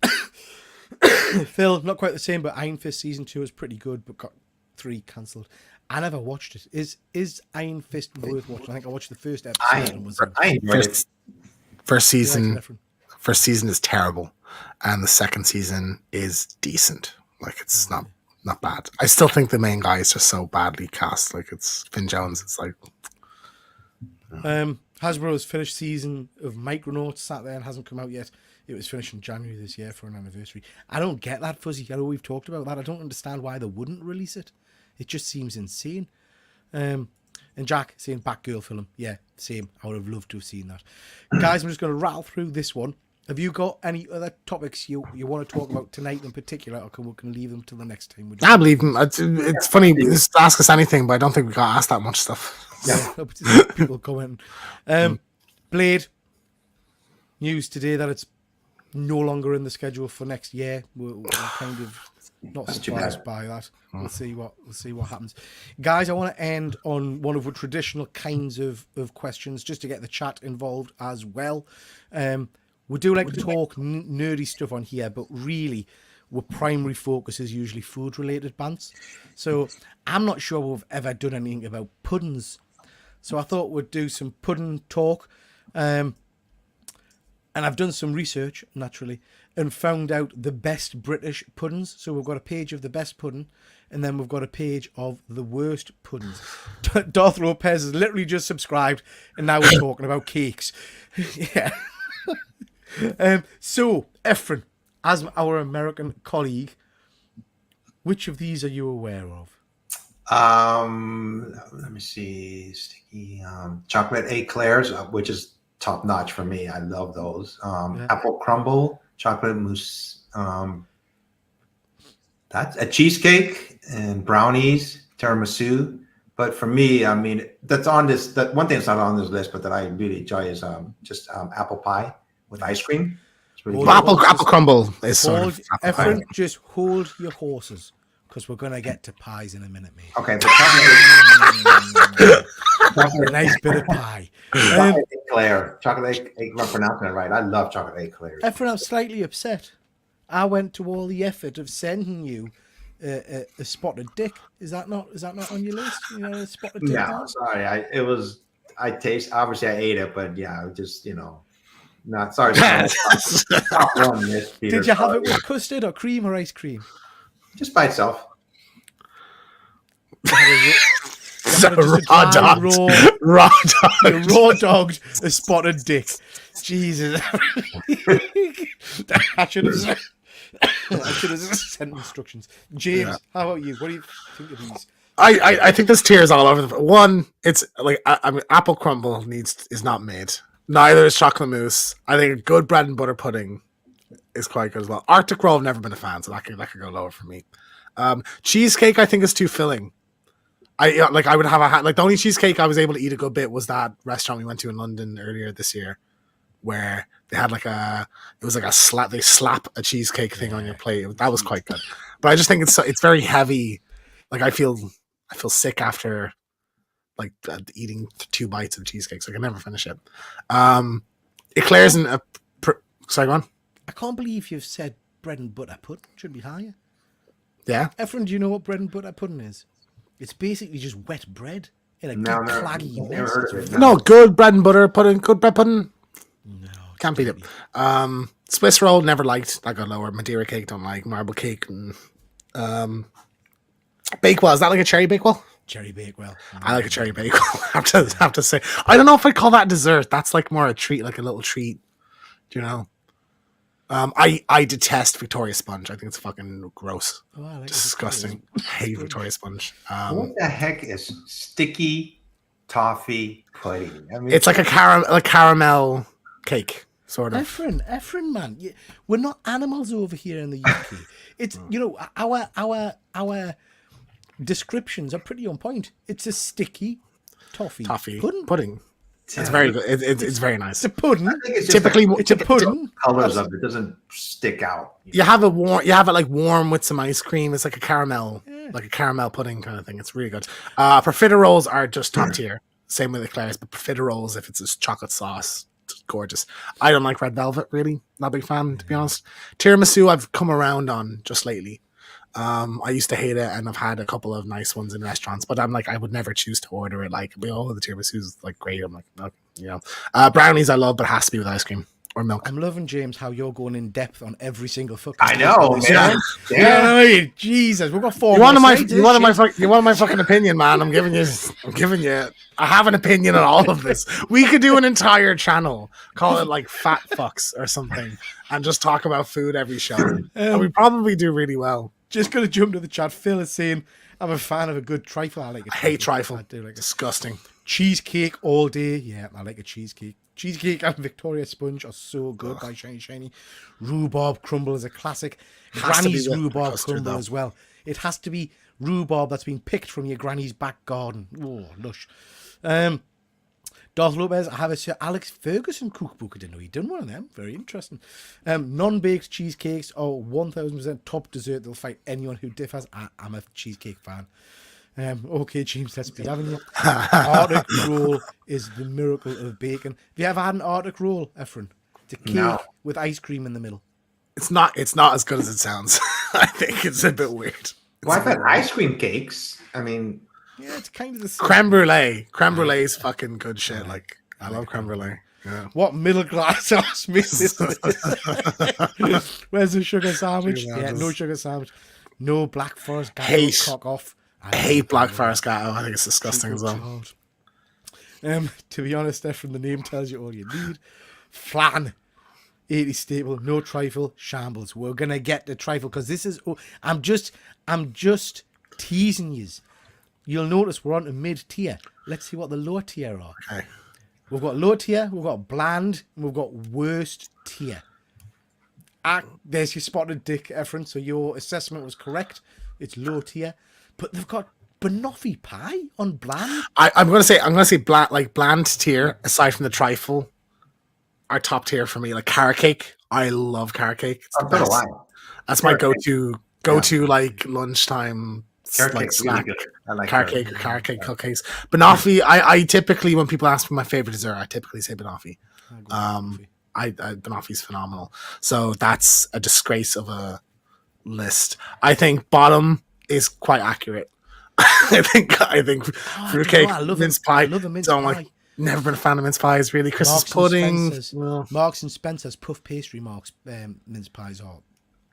Speaker 1: Phil, not quite the same, but Iron Fist season 2 is pretty good, but got 3 cancelled. I never watched it. Is Iron Fist worth watching? I think I watched the first episode.
Speaker 2: First season is terrible, and the second season is decent. Like it's not bad. I still think the main guy is just so badly cast. Like it's Finn Jones. It's like
Speaker 1: Hasbro's finished season of Micronauts sat there and hasn't come out yet. It was finished in January this year for an anniversary. I don't get that, Fuzzy. I know we've talked about that. I don't understand why they wouldn't release it. It just seems insane. And Jack saying Batgirl film. Yeah, same. I would have loved to have seen that. Guys, I'm just going to rattle through this one. Have you got any other topics you want to talk about tonight in particular, or we can leave them till the next time?
Speaker 2: I believe them. It's funny. Just ask us anything, but I don't think we got asked that much stuff.
Speaker 1: Yeah, people commenting. Blade news today that it's no longer in the schedule for next year. We're kind of not surprised by that. We'll see what happens. Guys, I want to end on one of the traditional kinds of questions, just to get the chat involved as well. We do like to talk nerdy stuff on here, but really, our primary focus is usually food-related bants. So I'm not sure we've ever done anything about puddings. So I thought we'd do some pudding talk. And I've done some research, naturally, and found out the best British puddings. So we've got a page of the best pudding, and then we've got a page of the worst puddings. Darth Lopez has literally just subscribed, and now we're talking about cakes. Yeah. So, Efren, as our American colleague, which of these are you aware of?
Speaker 3: Let me see. Sticky chocolate eclairs, which is top notch for me. I love those. Apple crumble, chocolate mousse. That's a cheesecake and brownies, tiramisu. But for me, I mean, that's on this. That one thing that's not on this list, but that I really enjoy is just apple pie with ice cream. It's really
Speaker 2: apple crumble is sort of.
Speaker 1: Efren, just hold your horses, because we're going to get to pies in a minute, mate.
Speaker 3: Okay.
Speaker 1: A nice bit of pie.
Speaker 3: Chocolate eclair. Chocolate eclair. I'm pronouncing it right. I love chocolate eclairs.
Speaker 1: Efren, I'm slightly upset. I went to all the effort of sending you a spotted dick. Is that not on your list? You know, a spotted dick.
Speaker 3: No, sorry. I obviously I ate it, but yeah, just not sorry. Top one, Peter.
Speaker 1: Did you have it with custard or cream or ice cream?
Speaker 3: Just by itself.
Speaker 1: You had just a
Speaker 2: raw
Speaker 1: dry,
Speaker 2: dogged. Raw
Speaker 1: you
Speaker 2: dogged.
Speaker 1: raw dogged a spotted dick. Jesus. I should have sent instructions. James, how about you? What do you think of these?
Speaker 2: I think there's tears all over the one. It's like I mean, apple crumble is not made. Neither is chocolate mousse. I think a good bread and butter pudding is quite good as well. Arctic roll, I've never been a fan, so that could go lower for me. Cheesecake, I think, is too filling. I would have the only cheesecake I was able to eat a good bit was that restaurant we went to in London earlier this year, where they had they slap a cheesecake thing on your plate. That was quite good, but I just think it's very heavy. Like I feel sick after eating 2 bites of cheesecake, so I can never finish it. Eclairs and sorry, go on.
Speaker 1: I can't believe you've said bread and butter pudding should be higher.
Speaker 2: Yeah,
Speaker 1: Efren, do you know what bread and butter pudding is? It's basically just wet bread in a claggy mess.
Speaker 2: No, good bread and butter pudding. Good bread pudding.
Speaker 1: No,
Speaker 2: Can't beat it. Swiss roll, never liked. That got lower. Madeira cake, don't like. Marble cake. And, Bakewell, is that like a cherry bakewell?
Speaker 1: Cherry Bakewell.
Speaker 2: I like a cherry bakewell. I have to say. I don't know if I'd call that dessert. That's like more a treat, like a little treat. Do you know? I detest Victoria Sponge. I think it's fucking gross.
Speaker 1: Oh, I like
Speaker 2: disgusting. I hate Victoria Sponge.
Speaker 3: What the heck is sticky toffee pudding? I mean,
Speaker 2: It's like a caramel cake, sort of.
Speaker 1: Efren, man, we're not animals over here in the UK. It's our descriptions are pretty on point. It's a sticky toffee pudding.
Speaker 2: It's very good. It's very nice.
Speaker 1: It's a pudding.
Speaker 3: I think it's
Speaker 2: Typically,
Speaker 1: it's a pudding.
Speaker 3: colors of it doesn't stick out.
Speaker 2: You have it warm with some ice cream. It's like a caramel, like a caramel pudding kind of thing. It's really good. Profiteroles are just top tier. Same with eclairs, but profiteroles, if it's just chocolate sauce, it's gorgeous. I don't like red velvet, really. Not a big fan, to be honest. Tiramisu, I've come around on just lately. I used to hate it, and I've had a couple of nice ones in restaurants, but I'm like, I would never choose to order it. Like, the tiramisu is like great. I'm like, no, brownies I love, but it has to be with ice cream or milk.
Speaker 1: I'm loving, James, how you're going in depth on every single fucking.
Speaker 3: I know, man.
Speaker 1: Yeah, Jesus, we've got 4.
Speaker 2: You wanted my fucking opinion, man. I'm giving you. I have an opinion on all of this. We could do an entire channel, call it like Fat Fucks or something, and just talk about food every show. And we probably do really well.
Speaker 1: Just gonna jump to the chat. Phil is saying, "I'm a fan of a good trifle. I like it.
Speaker 2: I hate trifle.
Speaker 1: I do like it.
Speaker 2: Disgusting.
Speaker 1: Cheesecake all day. Yeah, I like a cheesecake. Cheesecake and Victoria Sponge are so good by Shiny. Rhubarb crumble is a classic. Granny's rhubarb crumble as well. It has to be rhubarb that's been picked from your granny's back garden. Oh, lush. Darth Lopez, I have a Sir Alex Ferguson cookbook. I didn't know he'd done one of them. Very interesting. Non-baked cheesecakes are 1000% top dessert. They'll fight anyone who differs. I'm a cheesecake fan. Okay, James, let's be having you. Arctic roll is the miracle of bacon. Have you ever had an Arctic roll, Efren? It's a cake with ice cream in the middle.
Speaker 2: It's not as good as it sounds. I think it's a bit weird.
Speaker 3: Well, I've had ice cream cakes. I mean,
Speaker 1: yeah, it's kind of the same.
Speaker 2: Creme brulee. Creme brulee is fucking good shit. Like, I love creme brulee. Yeah.
Speaker 1: What middle class ass mix is this? Where's the sugar sandwich? Yeah, no sugar sandwich. No Black Forest Gatto. Cock off.
Speaker 2: I hate Black Forest Gatto. I think it's disgusting as well.
Speaker 1: To be honest, Efren, the name tells you all you need. Flan. 80 staple, no trifle, shambles. We're gonna get the trifle because this is. I'm just teasing you. You'll notice we're on to mid tier. Let's see what the lower tier are.
Speaker 2: Okay.
Speaker 1: We've got low tier, we've got bland, and we've got worst tier. There's your spotted dick, Efren. So your assessment was correct. It's low tier, but they've got banoffee pie on bland.
Speaker 2: I'm gonna say bland tier. Aside from the trifle, are top tier for me. Like carrot cake, I love carrot cake. It's the best. That's my go-to like lunchtime. Like snack,
Speaker 3: really I like
Speaker 2: carrot cake cupcakes. Banoffee, I typically, when people ask me my favorite dessert, I typically say banoffee. Banoffee's phenomenal. So that's a disgrace of a list. I think bottom is quite accurate. I think fruitcake, mince pie. I love a mince pie. Never been a fan of mince pies, really. Christmas pudding.
Speaker 1: Marks and Spencer's puff pastry mince pies are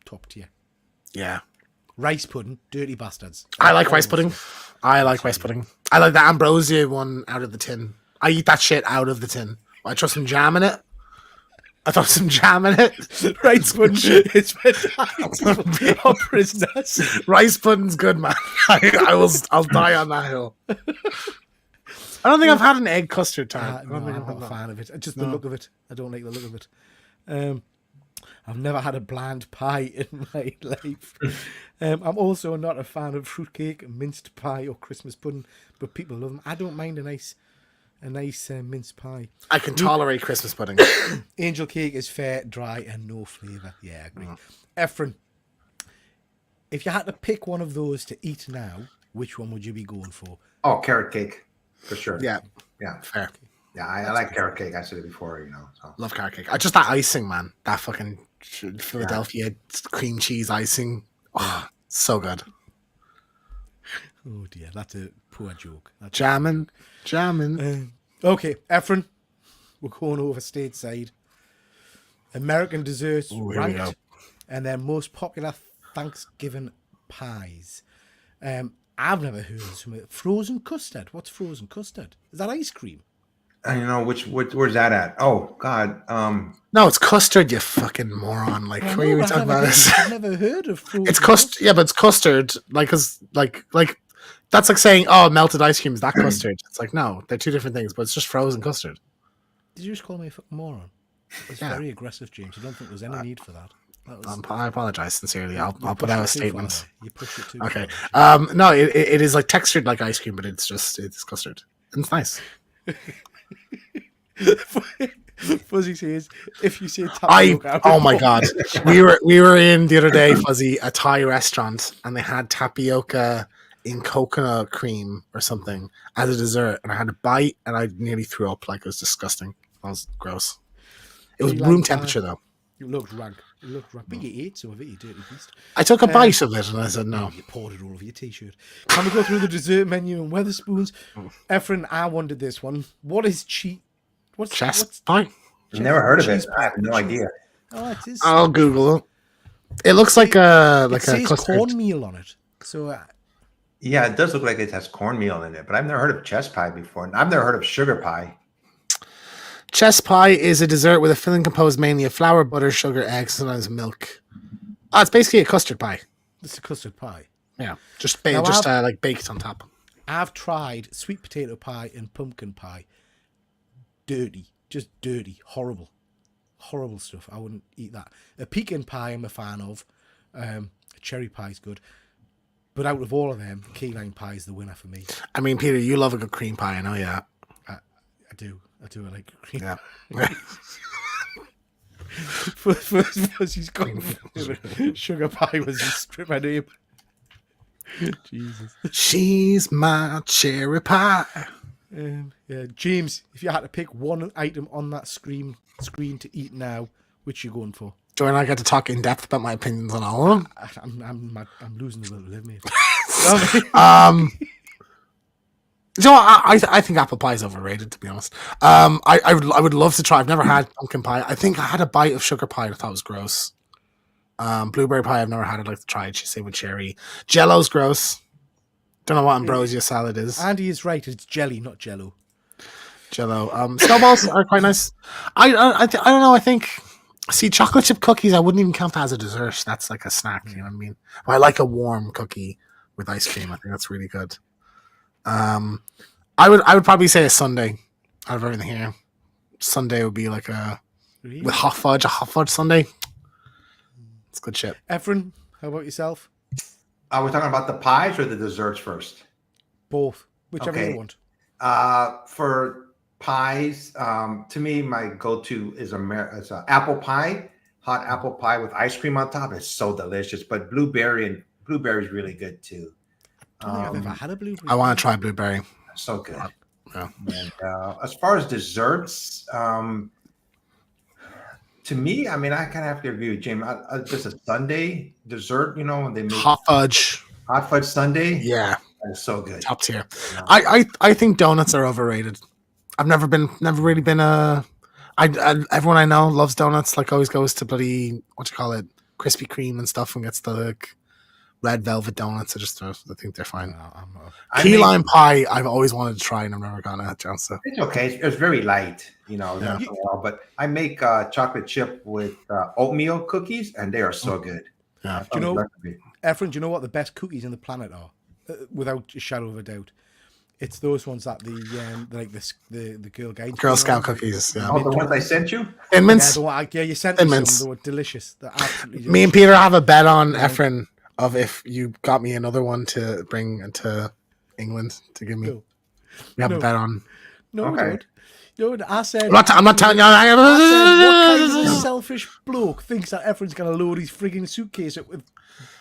Speaker 1: top tier.
Speaker 2: Yeah.
Speaker 1: Rice pudding, dirty bastards.
Speaker 2: I like rice pudding. I like rice pudding. I like the ambrosia one out of the tin. I eat that shit out of the tin. I throw some jam in it.
Speaker 1: Rice pudding is fantastic. Oh, prisoners.
Speaker 2: Rice pudding's good, man. I'll die on that hill. I don't think I've had an egg custard tart.
Speaker 1: No, I'm not a fan of it. Just the look of it. I don't like the look of it. I've never had a bland pie in my life. I'm also not a fan of fruitcake, minced pie, or Christmas pudding, but people love them. I don't mind a nice mince pie.
Speaker 2: I can tolerate Christmas pudding.
Speaker 1: Angel cake is fair, dry, and no flavour. Yeah, I agree. Efren, if you had to pick one of those to eat now, which one would you be going for?
Speaker 3: Oh, carrot cake, for sure.
Speaker 2: Yeah,
Speaker 3: fair. Yeah, I like carrot cake. I said it before, So.
Speaker 2: Love carrot cake. Just that icing, man. That fucking Philadelphia cream cheese icing. Oh, so good.
Speaker 1: Oh dear, that's a poor joke.
Speaker 2: Jamming.
Speaker 1: Okay, Efren, we're going over stateside. American desserts ranked, and their most popular Thanksgiving pies. I've never heard of some frozen custard. What's frozen custard? Is that ice cream?
Speaker 3: Where's that at? Oh God.
Speaker 2: No, it's custard, you fucking moron. Like, what are you talking about?
Speaker 1: I've never heard of frozen.
Speaker 2: It's custard. Yeah, but it's custard. Like, that's like saying, oh, melted ice cream is that custard. It's like, no, they're two different things, but it's just frozen custard.
Speaker 1: Did you just call me a fucking moron? It's very aggressive, James. I don't think there's any need for that.
Speaker 2: I apologize sincerely. I'll put out a statement.
Speaker 1: You push it too
Speaker 2: okay.
Speaker 1: far.
Speaker 2: No, it is like textured like ice cream, but it's custard. And it's nice.
Speaker 1: Fuzzy says, if you say tapioca,
Speaker 2: oh my god, we were in the other day, Fuzzy, a Thai restaurant, and they had tapioca in coconut cream or something as a dessert, and I had a bite, and I nearly threw up. Like, it was disgusting. That was gross. It was room temperature though.
Speaker 1: You looked rank. But you ate some of it, you dirty beast.
Speaker 2: I took a bite of it, and I said no.
Speaker 1: You poured it all over your t-shirt. Can we go through the dessert menu and Weatherspoons? Efren, I wanted this one. What is What's
Speaker 2: chest pie?
Speaker 3: I've never heard of it. I have no idea.
Speaker 1: Oh, it is.
Speaker 2: I'll Google it. It looks like a
Speaker 1: says
Speaker 2: custard.
Speaker 1: cornmeal on it. So
Speaker 3: yeah, it does look like it has cornmeal in it, but I've never heard of chest pie before. And I've never heard of sugar pie.
Speaker 2: Chest pie is a dessert with a filling composed mainly of flour, butter, sugar, eggs, sometimes milk. Oh, it's basically a custard pie.
Speaker 1: It's a custard pie.
Speaker 2: Yeah, just like baked on top.
Speaker 1: I've tried sweet potato pie and pumpkin pie. Dirty, just dirty, horrible stuff. I wouldn't eat that. A pecan pie I'm a fan of. A cherry pie is good. But out of all of them, key lime pie is the winner for me.
Speaker 2: I mean, Peter, you love a good cream pie. I know, yeah.
Speaker 1: I do. I like cream.
Speaker 2: Yeah.
Speaker 1: First he's gone. Sugar pie was just strip my name. Jesus.
Speaker 2: She's my cherry pie.
Speaker 1: Yeah, James, if you had to pick one item on that screen to eat now, which you going for?
Speaker 2: Do I get to talk in depth about my opinions on all of them?
Speaker 1: I'm losing the will to live, mate.
Speaker 2: So I think apple pie is overrated, to be honest. I would love to try. I've never had pumpkin pie. I think I had a bite of sugar pie and I thought it was gross. Blueberry pie I've never had. I'd like to try it. Same with cherry. Jello's gross. Don't know what ambrosia salad is.
Speaker 1: Andy is right. It's jelly, not jello.
Speaker 2: Jello. Snowballs are quite nice. I don't know. I think. See, chocolate chip cookies, I wouldn't even count that as a dessert. That's like a snack. You know what I mean? Well, I like a warm cookie with ice cream. I think that's really good. I would probably say a sundae out of everything here. Sundae would be like with hot fudge sundae. It's good shit.
Speaker 1: Efren, how about yourself?
Speaker 3: Are we talking about the pies or the desserts first?
Speaker 1: Both, whichever you want.
Speaker 3: For pies, to me, my go-to is apple pie, hot apple pie with ice cream on top. It's so delicious. But blueberry is really good too.
Speaker 1: I don't think I've ever had a blueberry.
Speaker 2: I want to try blueberry.
Speaker 3: So good.
Speaker 2: Yeah.
Speaker 3: And as far as desserts, to me, I mean, I kind of have to agree with James. Just a sundae dessert, you know, they make
Speaker 2: hot fudge
Speaker 3: sundae.
Speaker 2: Yeah,
Speaker 3: that is so good.
Speaker 2: Top tier. Yeah. I think donuts are overrated. I've never really been everyone I know loves donuts. Like, always goes to bloody Krispy Kreme and stuff and gets the red velvet donuts. I think they're fine.
Speaker 1: I'm not.
Speaker 2: Key lime pie, I've always wanted to try, and I've never gotten a chance to.
Speaker 3: It's okay. It's very light,
Speaker 2: Yeah.
Speaker 3: but I make chocolate chip with oatmeal cookies, and they are so good.
Speaker 2: Yeah.
Speaker 1: Do you know, Efren, do you know what the best cookies on the planet are? Without a shadow of a doubt. It's those ones that the Girl Guides.
Speaker 2: Girl Scout cookies. Yeah.
Speaker 3: Oh, the ones I sent you?
Speaker 2: Thin Mints.
Speaker 1: Yeah, you sent me
Speaker 2: Mints.
Speaker 1: some. They were delicious. They're absolutely delicious.
Speaker 2: Me and Peter have a bet on Efren of if you got me another one to bring to England to give me.
Speaker 1: No.
Speaker 2: We have a bet on.
Speaker 1: No,
Speaker 3: Okay.
Speaker 1: no, I said.
Speaker 2: I'm not telling you.
Speaker 1: I said, what kind of selfish bloke thinks that Efren's going to load his frigging suitcase up with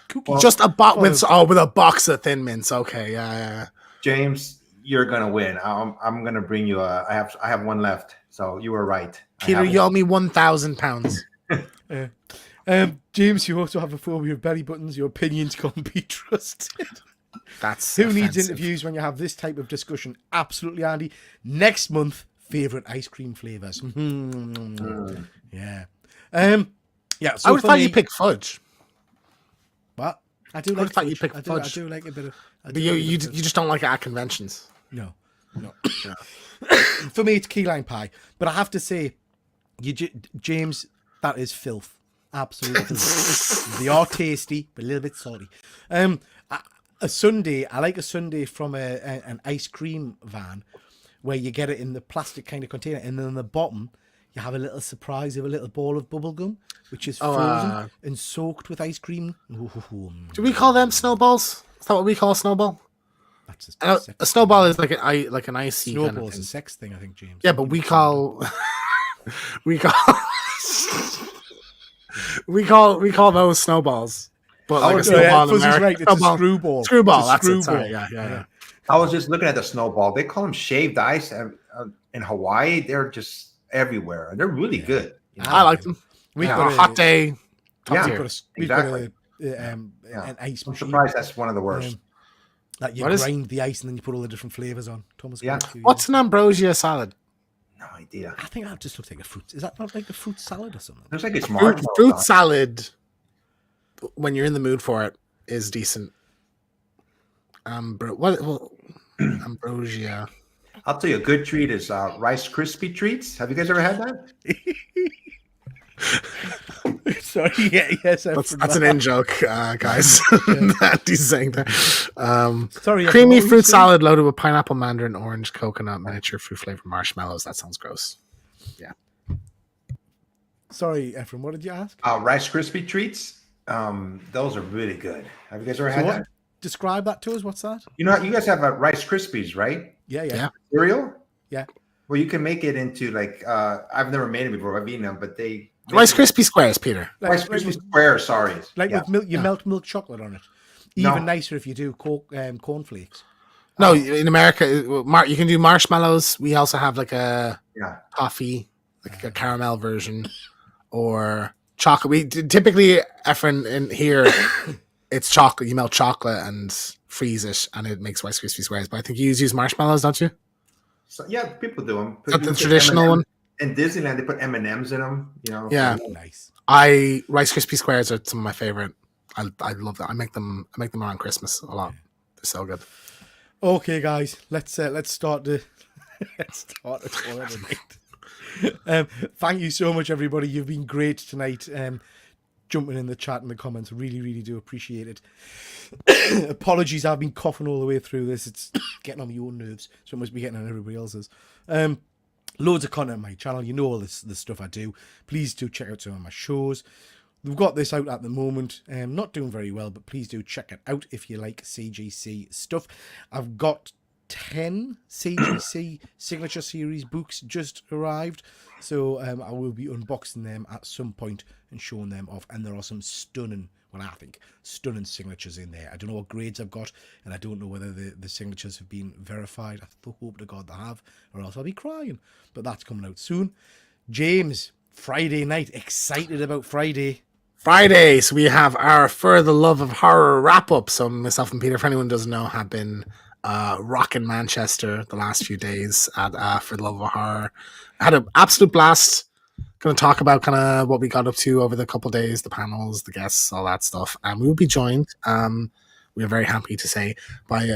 Speaker 1: cookies?
Speaker 2: Just a box with a box of Thin Mints. Okay, yeah.
Speaker 3: James, you're gonna win. I'm gonna bring you I have one left. So you were right.
Speaker 2: Peter, you owe me £1,000.
Speaker 1: James, you also have a phobia of belly buttons. Your opinions can't be trusted.
Speaker 2: That's
Speaker 1: Who needs interviews when you have this type of discussion? Absolutely, Andy. Next month, favorite ice cream flavors. Yeah. Yeah. So
Speaker 2: I would have thought you picked fudge.
Speaker 1: What? I do
Speaker 2: I
Speaker 1: like
Speaker 2: thought you
Speaker 1: fudge.
Speaker 2: picked fudge.
Speaker 1: I do like a bit of.
Speaker 2: But you just don't like it at conventions.
Speaker 1: No. For me, it's key lime pie. But I have to say, James, that is filth. Absolute filth. They are tasty, but a little bit salty. A sundae, I like a sundae from an ice cream van where you get it in the plastic kind of container, and then on the bottom you have a little surprise of a little ball of bubble gum, which is frozen and soaked with ice cream.
Speaker 2: Do we call them snowballs? Is that what we call a snowball?
Speaker 1: That's
Speaker 2: A snowball is like an icy
Speaker 1: snowball
Speaker 2: kind of
Speaker 1: is a
Speaker 2: thing.
Speaker 1: sex thing, I think, James.
Speaker 2: Yeah, but we call we call those snowballs. But like a snowball in
Speaker 1: Fuzzy's
Speaker 2: America.
Speaker 1: right, it's a screwball.
Speaker 2: Screwball,
Speaker 1: It's a
Speaker 2: that's it.
Speaker 1: screwball.
Speaker 2: Sorry, yeah.
Speaker 3: I was just looking at the snowball. They call them shaved ice in Hawaii. They're just everywhere. They're really good.
Speaker 2: I like them.
Speaker 1: We've
Speaker 2: On
Speaker 1: got
Speaker 2: a hot day.
Speaker 3: Yeah.
Speaker 1: We've got
Speaker 3: Exactly.
Speaker 1: an ice
Speaker 3: I'm
Speaker 1: machine.
Speaker 3: surprised that's one of the worst.
Speaker 1: That you
Speaker 2: What is-
Speaker 1: grind the ice and then you put all the different flavors on. Thomas,
Speaker 3: Yeah.
Speaker 2: What's an ambrosia salad?
Speaker 3: No idea.
Speaker 1: I think that just looks like a fruit. Is that not like a fruit salad or something?
Speaker 3: Looks like it's
Speaker 2: Fruit
Speaker 3: marshmallow.
Speaker 2: salad, when you're in the mood for it, is decent. Ambrosia.
Speaker 3: I'll tell you, a good treat is Rice Krispie treats. Have you guys ever had that?
Speaker 1: Sorry, yes.
Speaker 2: That's an in joke, guys. He's saying that.
Speaker 1: Sorry,
Speaker 2: Creamy
Speaker 1: everyone,
Speaker 2: fruit
Speaker 1: so-
Speaker 2: salad loaded with pineapple, mandarin, orange, coconut, miniature fruit flavored marshmallows. That sounds gross.
Speaker 1: Sorry, Ephraim, what did you ask?
Speaker 3: Rice Krispie treats. Those are really good. Have you guys ever
Speaker 1: So
Speaker 3: had
Speaker 1: what?
Speaker 3: that?
Speaker 1: Describe that to us. What's that?
Speaker 3: You know, you guys have Rice Krispies, right?
Speaker 1: Yeah.
Speaker 3: Cereal.
Speaker 1: Yeah.
Speaker 3: Well, you can make it into like I've never made it before. I've eaten them, but they
Speaker 2: Rice Krispie squares, Peter.
Speaker 3: Rice Krispie square. Sorry,
Speaker 1: Like with milk, you melt milk chocolate on it.
Speaker 3: No.
Speaker 1: Even nicer if you do cornflakes.
Speaker 2: No, in America, you can do marshmallows. We also have like a coffee, like a caramel version, or chocolate. We typically, Efren, in here, it's chocolate. You melt chocolate and freeze it, and it makes Rice Krispie squares. But I think you use marshmallows, don't you?
Speaker 3: So, yeah, people do them.
Speaker 2: Is that the traditional one?
Speaker 3: In Disneyland, they put M&Ms in them. You know.
Speaker 2: Yeah.
Speaker 1: Nice.
Speaker 2: Rice Krispie squares are some of my favorite. I love that. I make them around Christmas a lot. They're so good.
Speaker 1: Okay, guys, let's start the tour tonight. Thank you so much, everybody. You've been great tonight. Jumping in the chat and the comments, really, really do appreciate it. Apologies, I've been coughing all the way through this. It's getting on my own nerves, so it must be getting on everybody else's. Loads of content on my channel. You know all the stuff I do. Please do check out some of my shows. We've got this out at the moment. Not doing very well, but please do check it out if you like CGC stuff. I've got 10 CGC Signature Series books just arrived. So I will be unboxing them at some point and showing them off. And there are some stunning signatures in there. I don't know what grades I've got, and I don't know whether the signatures have been verified. I hope to God they have, or else I'll be crying. But that's coming out soon. James, Friday night, excited about Friday.
Speaker 2: Friday, so we have our For the Love of Horror wrap-up. So myself and Peter, if anyone doesn't know, have been rocking Manchester the last few days at For the Love of Horror. I had an absolute blast. Going to talk about kind of what we got up to over the couple days, the panels, the guests, all that stuff. And we will be joined, we are very happy to say, by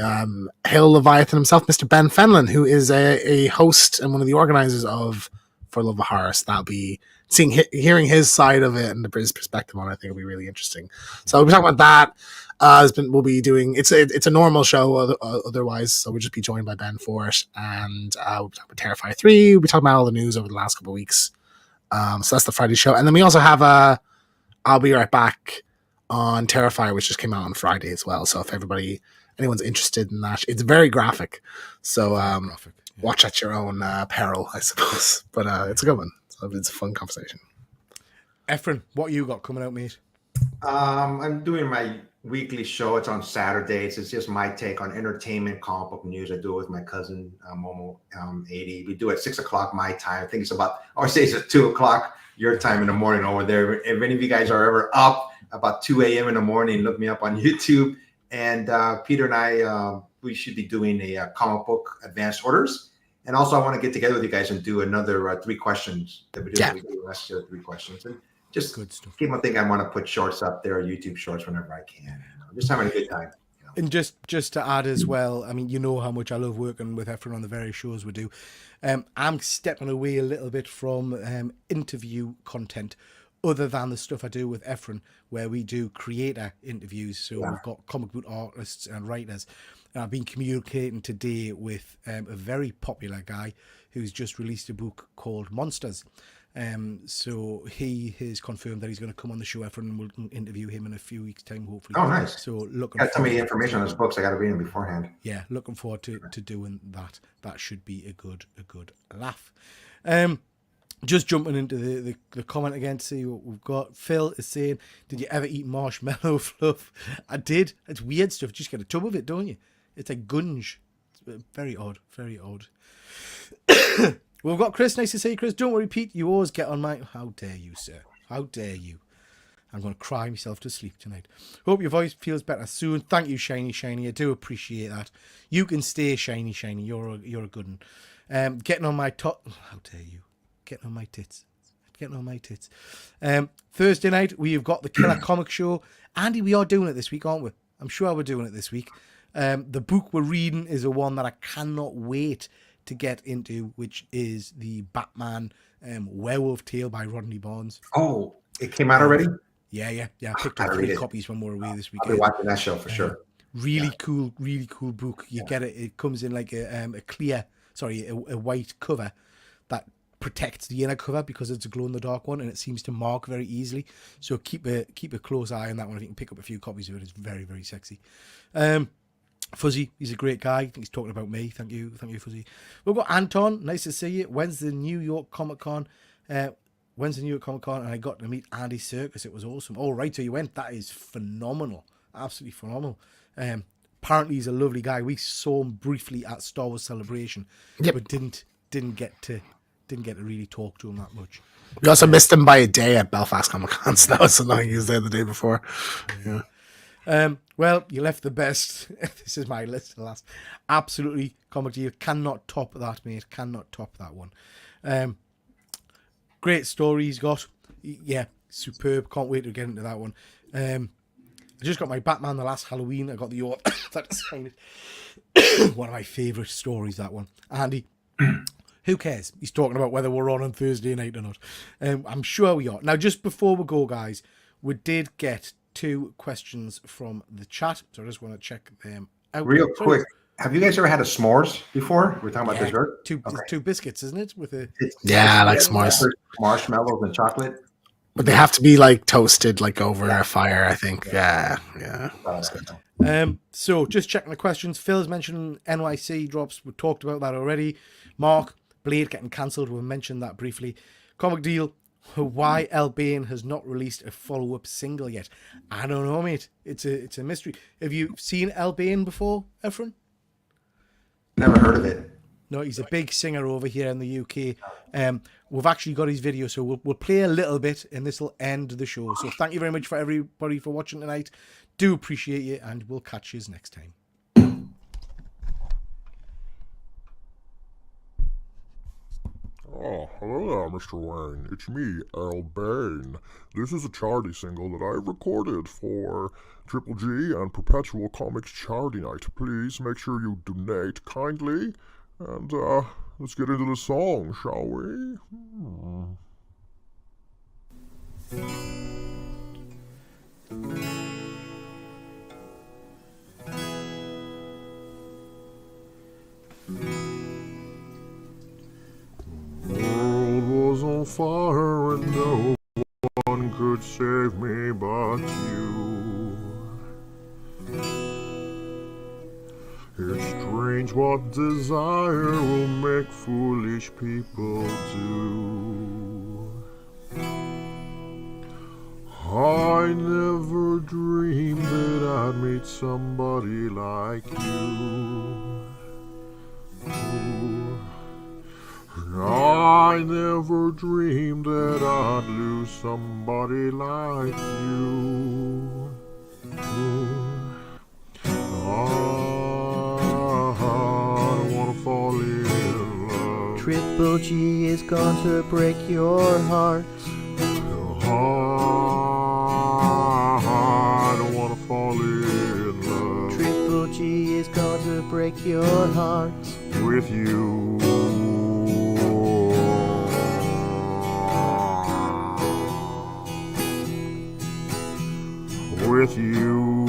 Speaker 2: Hail Leviathan himself, Mr. Ben Fenlon, who is a host and one of the organizers of For Love of Horror. So that'll be hearing his side of it and his perspective on it. I think it'll be really interesting. So we'll be talking about that. We'll be doing it's a normal show otherwise, so we'll just be joined by Ben for it, and we'll be talking about Terrifier 3. We'll be talking about all the news over the last couple of weeks. So that's the Friday show, and then we also have I'll Be Right Back on Terrifier, which just came out on Friday as well. So if anyone's interested in that, it's very graphic. So watch at your own peril, I suppose. But it's a good one. So it's a fun conversation.
Speaker 1: Efren, what you got coming out, mate?
Speaker 3: I'm doing my weekly show. It's on Saturdays. It's just my take on entertainment, comic book news. I do it with my cousin Momo 80. We do it at 6 o'clock my time. I think it's about, I would say it's at 2 o'clock your time in the morning over there. If any of you guys are ever up about 2 a.m. in the morning, look me up on YouTube. And Peter and I, we should be doing a comic book advanced orders. And also, I want to get together with you guys and do another 3 questions that we do. Yeah. We do last year 3 questions. And just
Speaker 1: good stuff.
Speaker 3: Keep on thinking I want to put shorts up there, YouTube shorts whenever I can. Just having a good time.
Speaker 1: And just to add as well, I mean, you know how much I love working with Efren on the various shows we do. I'm stepping away a little bit from interview content, other than the stuff I do with Efren, where we do creator interviews. So we've got comic book artists and writers. And I've been communicating today with a very popular guy who's just released a book called Monsters. So he has confirmed that he's going to come on the show, Efren, and we'll interview him in a few weeks' time, hopefully.
Speaker 3: Oh, nice.
Speaker 1: So looking
Speaker 3: got some of the information on his books. I got to read them beforehand.
Speaker 1: Yeah, looking forward to doing that. That should be a good laugh. Just jumping into the comment again to see what we've got. Phil is saying, did you ever eat marshmallow fluff? I did. It's weird stuff. Just get a tub of it, don't you? It's a gunge. It's very odd. Very odd. We've got Chris. Nice to see you, Chris. Don't worry, Pete. You always get on my... How dare you, sir? How dare you? I'm going to cry myself to sleep tonight. Hope your voice feels better soon. Thank you, Shiny. I do appreciate that. You can stay, Shiny. You're a good one. Getting on my top... How dare you? Getting on my tits. Thursday night, we've got the Killer Comic Show. Andy, we are doing it this week, aren't we? I'm sure we're doing it this week. The book we're reading is a one that I cannot wait to get into, which is the Batman Werewolf Tale by Rodney Barnes.
Speaker 3: Oh, it came out already?
Speaker 1: Yeah. I picked up 3 copies when we were away this weekend.
Speaker 3: I'll be watching that show for sure.
Speaker 1: Really cool book. You get it. It comes in like a white cover that protects the inner cover because it's a glow-in-the-dark one, and it seems to mark very easily. So keep a close eye on that one. If you can pick up a few copies of it, it's very, very sexy. Fuzzy, he's a great guy. I think he's talking about me. Thank you, Fuzzy. We've got Anton. Nice to see you. When's the New York Comic Con? And I got to meet Andy Serkis. It was awesome. Oh, right, so you went. That is phenomenal. Absolutely phenomenal. Apparently he's a lovely guy. We saw him briefly at Star Wars Celebration, but didn't get to really talk to him that much.
Speaker 2: We also missed him by a day at Belfast Comic Con, so that was annoying. He was there the day before. Yeah.
Speaker 1: Well, you left the best. This is my list, the last. Absolutely, Comic Deal cannot top that, mate. Cannot top that one. Great story he's got. Yeah, superb. Can't wait to get into that one. I just got my Batman the Last Halloween. I got the author that signed it. One of my favourite stories, that one. Andy, who cares? He's talking about whether we're on Thursday night or not. I'm sure we are. Now, just before we go, guys, we did get 2 questions from the chat, so I just want to check them out.
Speaker 3: Real quick, have you guys ever had a s'mores before? We're talking about dessert.
Speaker 1: 2 biscuits, isn't it?
Speaker 2: I like s'mores.
Speaker 3: Marshmallows and chocolate.
Speaker 2: But they have to be like toasted, like over a fire, I think. Yeah. That's good.
Speaker 1: So just checking the questions. Phil's mentioned NYC drops. We talked about that already. Mark, Blade getting cancelled. We mentioned that briefly. Comic Deal. Why El Bain has not released a follow-up single yet? I don't know, mate. It's a mystery. Have you seen El Bain before, Efren?
Speaker 3: Never heard of it.
Speaker 1: No, he's a big singer over here in the UK. We've actually got his video, so we'll play a little bit, and this will end the show. So thank you very much for everybody for watching tonight. Do appreciate you, and we'll catch you next time.
Speaker 4: Oh, hello there, Mr. Wayne. It's me, Earl Bain. This is a charity single that I've recorded for Triple G and Perpetual Comics Charity Night. Please make sure you donate kindly. And, let's get into the song, shall we? World was on fire and no one could save me but you. It's strange what desire will make foolish people do. I never dreamed that I'd meet somebody like you. Ooh. I never dreamed that I'd lose somebody like you. I don't wanna fall in love.
Speaker 5: Triple G is going to break your heart.
Speaker 4: I don't wanna fall in love.
Speaker 5: Triple G is going to break your heart.
Speaker 4: With you. With you.